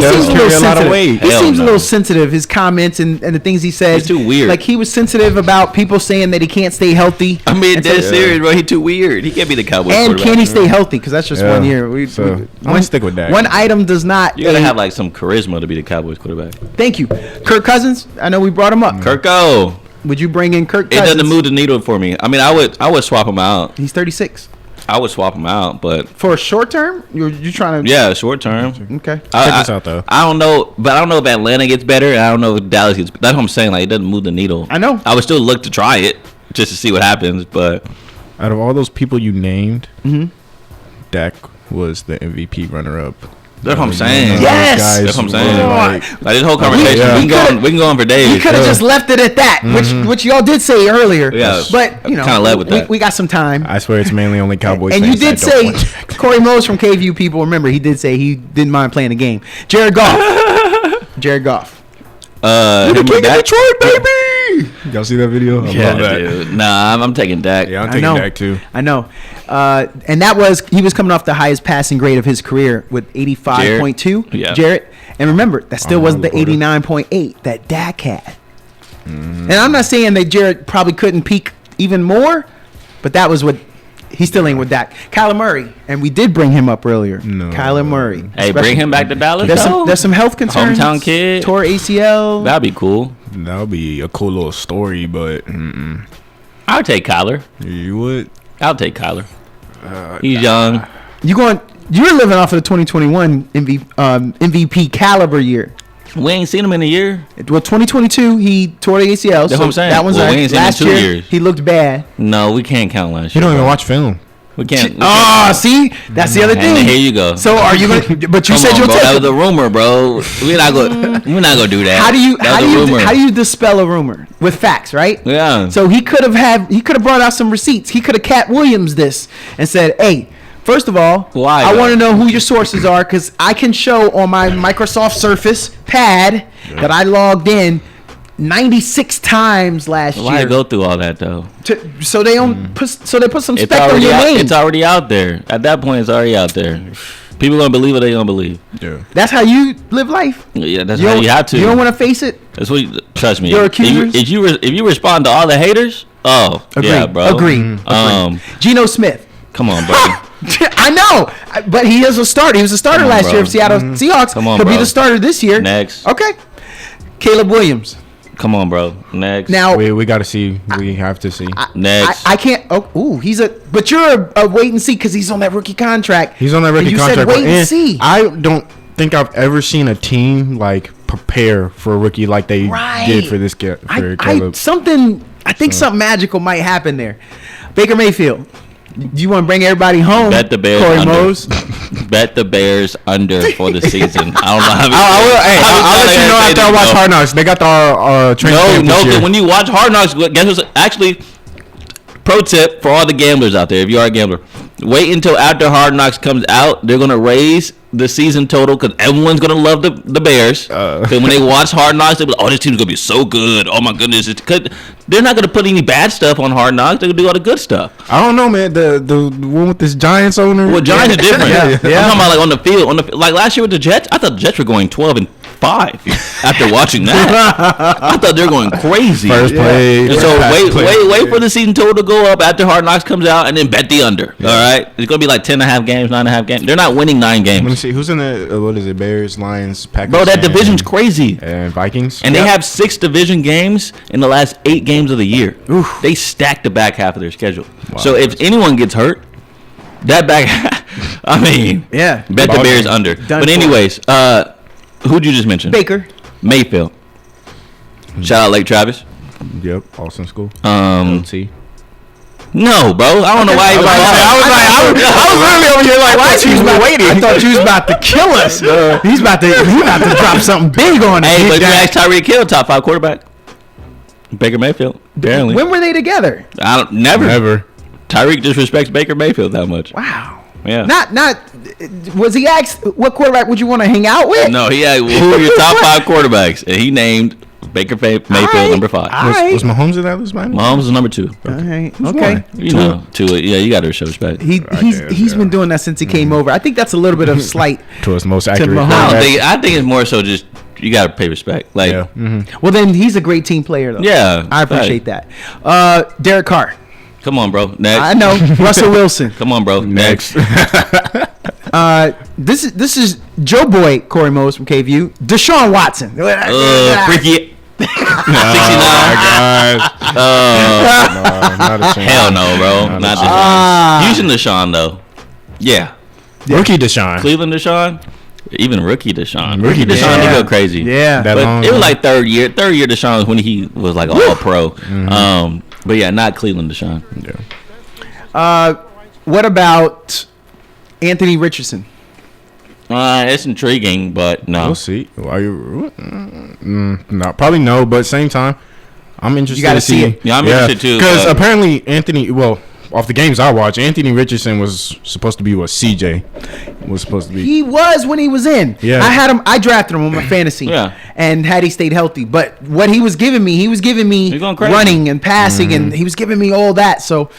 does seems a carry little a lot of sensitive. weight. He Hell seems a no. little sensitive. His comments and the things he says. He's too weird. Like he was sensitive about people saying that he can't stay healthy. I mean, And dead so- serious, bro. He too weird. He can't be the Cowboys And quarterback. can he stay healthy? Because that's just Yeah. 1 year. So, I'm gonna stick with that. One item does not. You gotta have like some charisma to be the Cowboys quarterback. Thank you, Kirk Cousins. I know we brought him up. Kirko, Would you bring in Kirk it Cousins? doesn't move the needle for me. I mean, I would swap him out. He's 36. I would swap him out, but For a short term, you trying to? yeah, short term. Okay. Check this out, though. I don't know, but I don't know if Atlanta gets better. And I don't know if Dallas gets. That's what I'm saying. Like it doesn't move the needle. I know. I would still look to try it just to see what happens, but Out of all those people you named, Mhm. Dak was the MVP runner-up. that's what I'm saying. Yes! That's what I'm saying. were, Like this whole conversation, Yeah. we can go on for days. You could have just left it at that, which y'all did say earlier. Yeah, But you know, kinda led with that. we got some time. I swear it's mainly only Cowboys And you fans did that don't say want Dak. Corey Mose from KVU people. Remember, he did say he didn't mind playing the game. Jared Goff. Jared Goff. Him or Dak? Detroit, baby! Y'all see that video? I Yeah, love that. dude. Nah, I'm taking Dak. Yeah, I'm I taking know. Dak too. I know. And that was he was coming off the highest passing grade of his career with 85.2. Yeah. Jarrett. And remember, that still Oh, wasn't the Laporta. 89.8 that Dak had. And I'm not saying that Jarrett probably couldn't peak even more, but that was what he's still ain't with Dak. Kyler Murray, and we did bring him up earlier. No. Kyler Murray. Hey, bring him back to Dallas. There's some health concerns. Hometown kid. Tore ACL. That'd be cool. That would be a cool little story, but I'll take Kyler. you would. I'll take Kyler. He's young. You're living off of the 2021 MVP caliber year. We ain't seen him in a year. Well, 2022 he tore the ACL. That's what I'm saying. That one's Well, we right. ain't seen him in Last 2 year years. he looked bad. No, we can't count last You year. don't even bro. watch film. We can't. Oh, see, that's the other And thing. here you go. So are you gonna? But you Come said on, you'll bro. take. That it. was a rumor, bro. We're not gonna do that. How do you That was a rumor. how do you dispel a rumor with facts, right? Yeah. So he could have brought out some receipts. He could have Cat Williams this and said, "Hey, first of all, Why, I though? want to know who your sources are because I can show on my Microsoft Surface pad that I logged in 96 times last Why year. go through all that though? So they put some It's spec on already your out, name. it's already out there. At that point, it's already out there. People gonna believe what they gonna believe. Yeah. That's how you live life. Yeah, that's You how don't- you have to. You don't want to face it. That's what. Trust me. Your If you, accusers? if you respond to all the haters, oh Agreed. yeah, bro. Agreed. Geno Smith. Come on, bro. I know, but he is a starter. He was a starter Come on, last bro. year of Seattle Seahawks. Come on, He'll be bro. the starter this year. Next. Okay. Caleb Williams. Come on, bro. Next. Now, We got to see. We have to see. Next. I can't. Oh, ooh, he's a. But you're a wait and see because he's on that rookie contract. He's on that rookie And you contract. said wait and and see. I don't think I've ever seen a team like prepare for a rookie like they Right. did for this kid. For Caleb. I think something magical might happen there. Baker Mayfield. Do you want to bring everybody home? Bet the Bears Corey under. Mose. Bet the Bears under for the season. I don't know how. I'll let you know after I watch Hard Knocks. They got the training camp this year. When you watch Hard Knocks, guess what's actually pro tip for all the gamblers out there. If you are a gambler, wait until after Hard Knocks comes out. They're gonna raise the season total because everyone's gonna love the Bears. Because when they watch Hard Knocks, they'll be like, "Oh, this team's gonna be so good. Oh my goodness!" Because they're not gonna put any bad stuff on Hard Knocks. They're gonna do all the good stuff. I don't know, man. The one with this Giants owner. Well, Giants are different. Yeah. I'm talking about like on the field. Like last year with the Jets, I thought the Jets were going 12-5 after watching that. I thought they were going crazy. First play. And so pass play. wait for the season total to go up after Hard Knocks comes out, and then bet the under. All right, it's gonna be like 10.5 games, 9.5 games. They're not winning 9 Let me games, see who's in the. What is it? Bears, Lions, Packers. bro. That and- division's crazy, And Vikings. and they have 6 division games in the last 8 games of the year. They stacked the back half of their schedule. So if anyone gets hurt, that back, I mean, Yeah. bet the Ball Bears game. under. Done But for. anyways, who'd you just mention? Baker. Mayfield. Shout out Lake Travis. Yep. Awesome school. LT. No, bro. I don't know why. I was literally over here like, why is he waiting? I thought you was about to kill us. He's about to drop something big on us. Hey, but you asked Tyreek Hill, top 5 quarterback. Baker Mayfield. Apparently. When were they together? I don't. Never. Never. Tyreek disrespects Baker Mayfield that much. Wow. Yeah. Not. Was he asked what quarterback would you want to hang out with? No, he had who are your top 5 quarterbacks, and he named Baker Mayfield, number 5. Was Mahomes in that list, man? Mahomes is number 2. All right. Who's Okay. one? You know, Tua. Yeah, you got to show respect. He's been doing that since he came over. I think that's a little bit of slight. To his most accurate. Mahomes. I think it's more so just you got to pay respect. Like, Yeah. Well, then he's a great team player, though. Yeah, I appreciate that. Derek Carr. come on, bro. Next. I know. Russell Wilson. Come on, bro. Next. This is Joe Boy, Corey Mose from KVU. Deshaun Watson. Freaky. 69. Not a chance. Hell no, bro. Not Deshaun. Houston Deshaun, though. Yeah. Rookie Deshaun. Cleveland Deshaun. Even rookie Deshaun. Rookie Rookie Deshaun, Yeah. they go crazy. Yeah. That But long it was one. like third year. Third year Deshaun was when he was like all pro. But yeah, not Cleveland Deshaun. What about Anthony Richardson? It's intriguing, but no. We'll see. Are you? No, probably no. But same time, I'm interested. You gotta to see see it. Yeah, I'm interested too, Because but- apparently Anthony, well, off the games I watched, Anthony Richardson was supposed to be what CJ was supposed to be. He was when he was in. Yeah. I had him. I drafted him on my fantasy. Yeah. And had he stayed healthy, but what he was giving me, He's going crazy. running and passing, and he was giving me all that. So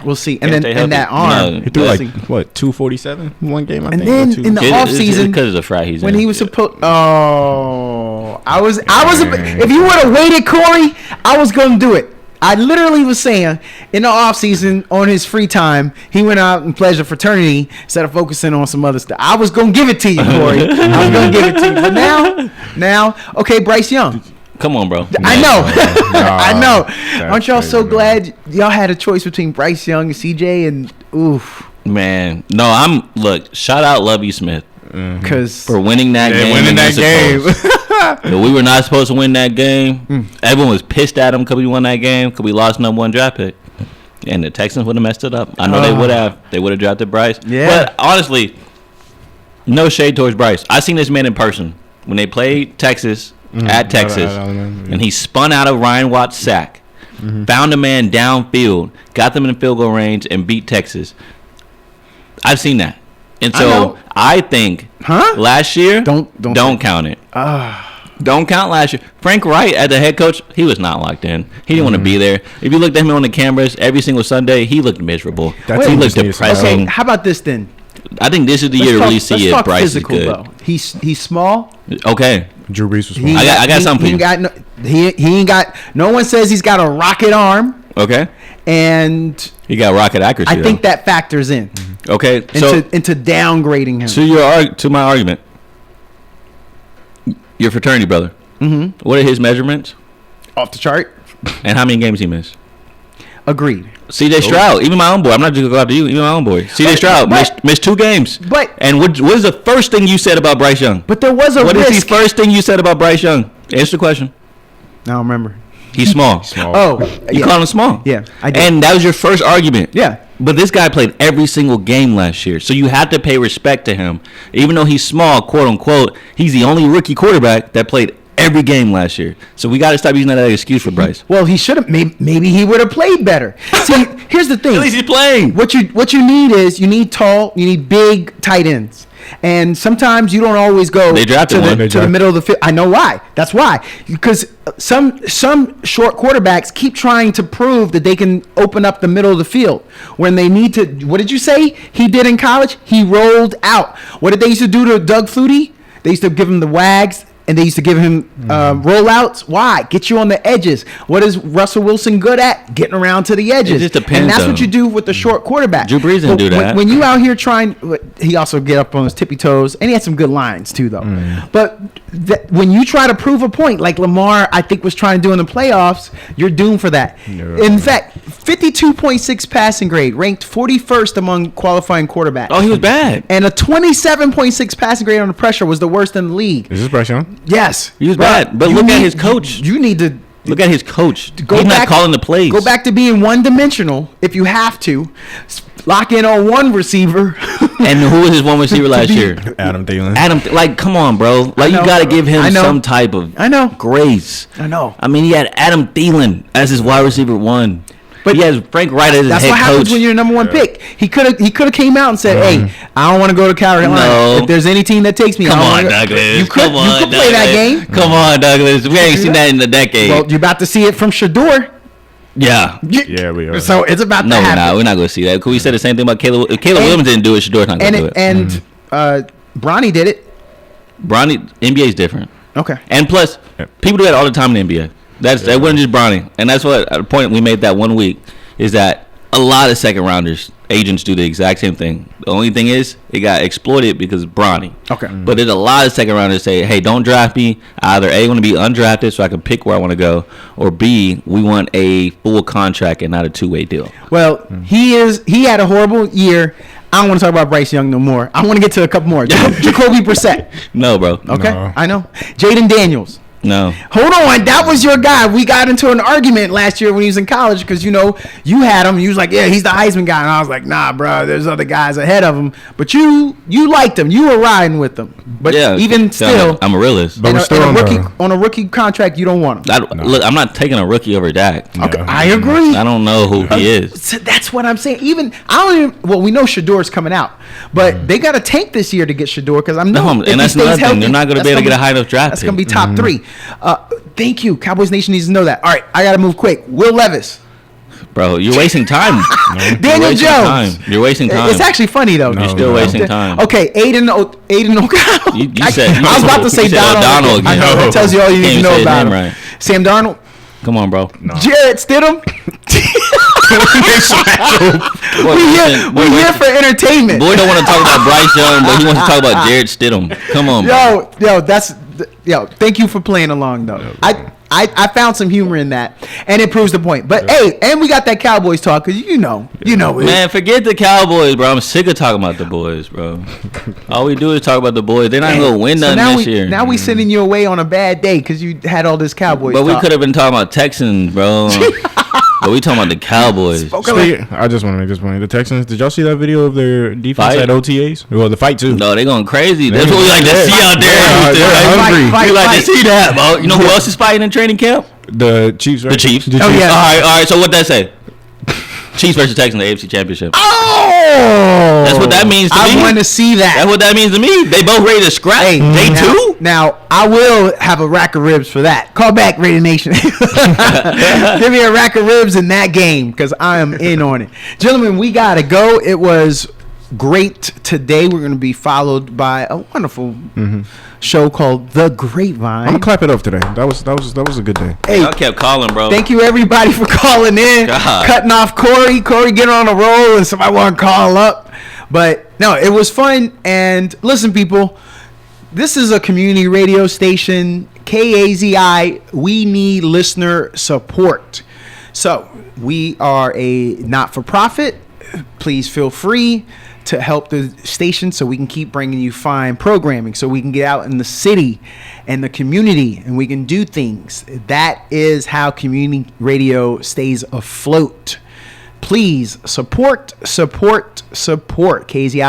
we'll see. And Can't then stay and that healthy. arm. No. He threw we'll like see. what 247 one game. I And think. then or two. in the off season, because of the frat he's when in. he was supposed. Oh, I was. If you would have waited, Corey, I was gonna do it. I literally was saying in the off season on his free time, he went out and pledged a fraternity instead of focusing on some other stuff. I was gonna give it to you, Corey. I was gonna give it to you. But now, okay, Bryce Young. Come on, bro. I know. I know. That's Aren't y'all so crazy, glad y'all had a choice between Bryce Young and CJ? And oof, Man, no, look. Shout out Lovie Smith because for winning that Yeah, game. winning that against the game. Colts. But we were not supposed to win that game. Everyone was pissed at him because we won that game because we lost number 1 draft pick. And the Texans would have messed it up. I know they would have. They would have drafted Bryce. Yeah. But honestly, no shade towards Bryce. I seen this man in person when they played Texas at Texas, and he spun out of Ryan Watt's sack, found a man downfield, got them in field goal range, and beat Texas. I've seen that. And I know. so I think Huh? last year, Don't count it. Don't count last year. Frank Wright, as the head coach, he was not locked in. He didn't want to be there. If you looked at him on the cameras every single Sunday, he looked miserable. That He team looked just needs some depressing. okay. How about this then? I think this is the year to really see if Bryce is good. though. He's small. Okay. Drew Brees was. He fine. I got something He for you. ain't got he ain't got. No one says he's got a rocket arm, Okay. and He got rocket accuracy. I think that factors in Okay. So into downgrading him. to my argument, your fraternity brother. Mm-hmm. What are his measurements Off the chart. and how many games he missed? Agreed. CJ Stroud, even my own boy. I'm not just gonna go after you. Even my own boy. CJ Stroud missed 2 games. But- and what is the first thing you said about Bryce Young? But there was a What is risk. the first thing you said about Bryce Young? Answer the question. I don't remember. He's small. Oh, You yeah. called him small. Yeah, I did. And that was your first argument. Yeah. But this guy played every single game last year, so you have to pay respect to him. Even though he's small, quote unquote, he's the only rookie quarterback that played every game last year. So we got to stop using that as an excuse for Bryce. Well, he should have. Maybe he would have played better. See, here's the thing. At least he's playing. What you need is you need tall, you need big tight ends. And sometimes you don't always go They drafted one. to the middle of the field. I know why. That's why. Because some short quarterbacks keep trying to prove that they can open up the middle of the field when they need to. What did you say he did in college? He rolled out. What did they used to do to Doug Flutie? They used to give him the wags. And they used to give him rollouts. Why? Get you on the edges. What is Russell Wilson good at? Getting around to the edges. just depends, And that's though. what you do with the short quarterback. Drew Brees didn't do that. When you out here trying, he also get up on his tippy toes, and he had some good lines too, though. But when you try to prove a point, like Lamar, I think was trying to do in the playoffs, you're doomed for that. In fact, 52.6 passing grade, ranked 41st among qualifying quarterbacks. Oh, he was bad. And a 27.6 passing grade under pressure was the worst in the league. Is this Bryce Young? Yes, He was bad. But you look at need- his coach. You need to Look at his coach. go He's back, not calling the plays. Go back to being one-dimensional if you have to. Lock in on one receiver. And who was his one receiver last year? Adam Thielen. Adam, like, come on, bro. Like, know. you got to give him I know. some type of I know. grace. I know. I mean, he had Adam Thielen as his wide receiver 1. But he has Frank Wright as his that's head what happens coach. when you're the number one pick. He could have came out and said, "Hey, I don't want to go to Carolina. No. If there's any team that takes me, Come I don't on, wanna go." Douglas. You could play that game. Come on, Douglas. We ain't seen that in a decade. Well, you're about to see it from Shador. yeah. Yeah, we are. So it's about No, to we're happen. not. We're not going to see that. Because we said the same thing about Caleb. If Caleb Williams didn't do it, Shador's not going to do it. And Bronny did it. Bronny, NBA is different. Okay. And plus, people do that all the time in the NBA. That wasn't just Bronny. And that's what the point we made that one week is that a lot of second rounders, agents do the exact same thing. The only thing is it got exploited because of Bronny. Okay. But there's a lot of second rounders say, hey, don't draft me. Either A, want to be undrafted so I can pick where I want to go, or B, we want a full contract and not a two-way deal. Well, he had a horrible year. I don't want to talk about Bryce Young no more. I want to get to a couple more. Jacoby Brissett. No, bro. Okay. No. I know. Jaden Daniels. No. Hold on, that was your guy. We got into an argument last year when he was in college because you had him. You was like, yeah, he's the Heisman guy, and I was like, nah, bro, there's other guys ahead of him. But you liked him. You were riding with him. But Yeah, even still, I'm a realist. But we're still on a rookie contract, you don't want him. Look, I'm not taking a rookie over Dak. Okay, I agree. I don't know who he is. So that's what I'm saying. Well, we know Shador's coming out, but they got to tank this year to get Shador because I'm No, and that's another thing. They're not going to be able to get a high enough draft That's pick. going to be top 3. Thank you. Cowboys Nation needs to know that. All right, I got to move quick. Will Levis. Bro, you're wasting time. Daniel Jones. You're wasting time. It's actually funny though. You're still wasting time. Okay, Aiden O'Connell. You said I was about to say you said Donald again. I know. That tells you all you need to know about him. Right. Sam Darnold. Come on, bro. Jarrett Stidham. we here for entertainment. Boy don't want to talk about Bryce Young, but he wants to talk about Jarrett Stidham. Come on, bro. Thank you for playing along though. I found some humor in that, and it proves the point. But hey, and we got that Cowboys talk because you know. Man, forget the Cowboys, bro. I'm sick of talking about the boys, bro. All we do is talk about the boys. They're not going to win nothing this year. Now we sending you away on a bad day because you had all this Cowboys But talk. we could have been talking about Texans, bro. But we talking about the Cowboys. I just want to make this point. The Texans, did y'all see that video of their defense Fight? at OTAs? Well, the fight too. No, they going crazy. That's what we like to see out there. They're hungry. We like to see that, bro. You know who else is fighting in training camp? The Chiefs, right? The Chiefs. Oh, yeah. All right. So what that say? Chiefs versus Texans, the AFC Championship. Oh, That's what that means to me. I want to see that. That's what that means to me. They both ready to scrap. Hey, Day two? Now, I will have a rack of ribs for that. Call back, Raider Nation. Give me a rack of ribs in that game because I am in on it. Gentlemen, we got to go. It was great today. We're going to be followed by a wonderful show called The Grapevine. I'm gonna clap it up today. That was a good day. Hey, I kept calling, bro. thank you everybody for calling in. God. Cutting off Corey getting on a roll and somebody want to call up. But no, it was fun. And listen, people, this is a community radio station, KAZI. We need listener support. So we are a not-for-profit. Please feel free to help the station so we can keep bringing you fine programming, so we can get out in the city and the community and we can do things. That is how community radio stays afloat. Please support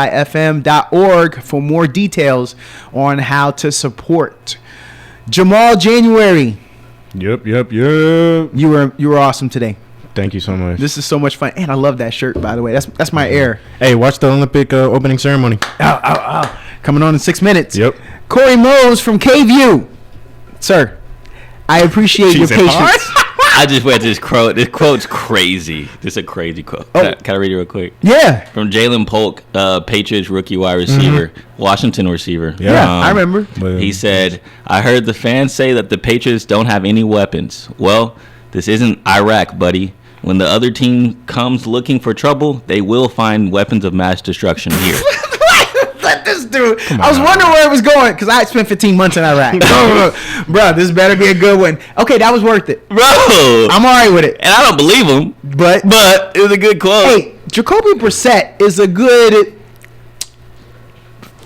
KZIFM.org for more details on how to support. Jamal January. Yep. You were awesome today. Thank you so much. This is so much fun, and I love that shirt. By the way, that's my air. Hey, watch the Olympic opening ceremony. Coming on in 6 minutes. Yep. Corey Mose from KView, sir. I appreciate your patience. I just read this quote. This quote's crazy. This is a crazy quote. Can I read it real quick? Yeah. From Jalen Polk, Patriots rookie wide receiver, Washington receiver. Yeah, I remember. He said, "I heard the fans say that the Patriots don't have any weapons. Well, this isn't Iraq, buddy. When the other team comes looking for trouble, they will find weapons of mass destruction here." Let this dude. I was wondering where it was going because I spent 15 months in Iraq. Bro, this better be a good one. Okay, that was worth it. Bro, I'm all right with it. And I don't believe him, but it was a good quote. Hey, Jacoby Brissett is a good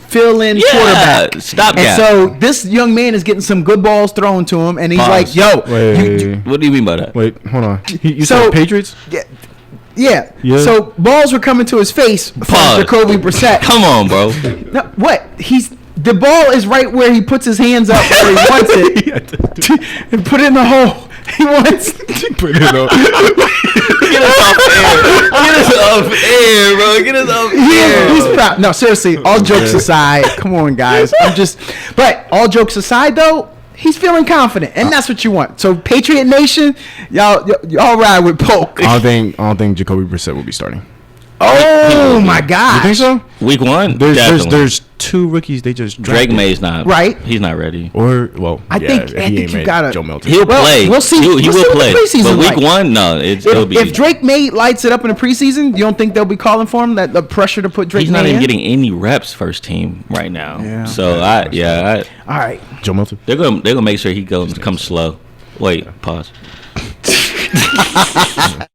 fill-in quarterback. Stopgap. And so this young man is getting some good balls thrown to him, and he's like, "Yo, what do you mean by that? Wait, hold on. You said Patriots? Yeah. So balls were coming to his face from Jacoby Brissett. Come on, bro. No, what? The ball is right where he puts his hands up where he wants it and put it in the hole. He wants. Put it on. Get us off air. Get us off air, bro. Get us off air. He's proud. No, seriously. All jokes aside, come on, guys. But all jokes aside, though, he's feeling confident, and that's what you want. So, Patriot Nation, y'all ride with Polk. I don't think Jacoby Brissett will be starting. Oh my God! You think so? Week 1, There's 2 rookies they just Drake drafted. May's not right. He's not ready. I think you gotta. Joe Milton. He'll play. We'll see. He will play. But week like. 1, no. It'll be. If Drake May lights it up in the preseason, you don't think they'll be calling for him? That the pressure to put Drake. He's May not even in? getting any reps first team right now. Yeah. So All right. Joe Milton. They're gonna make sure he comes slow. Wait. Pause.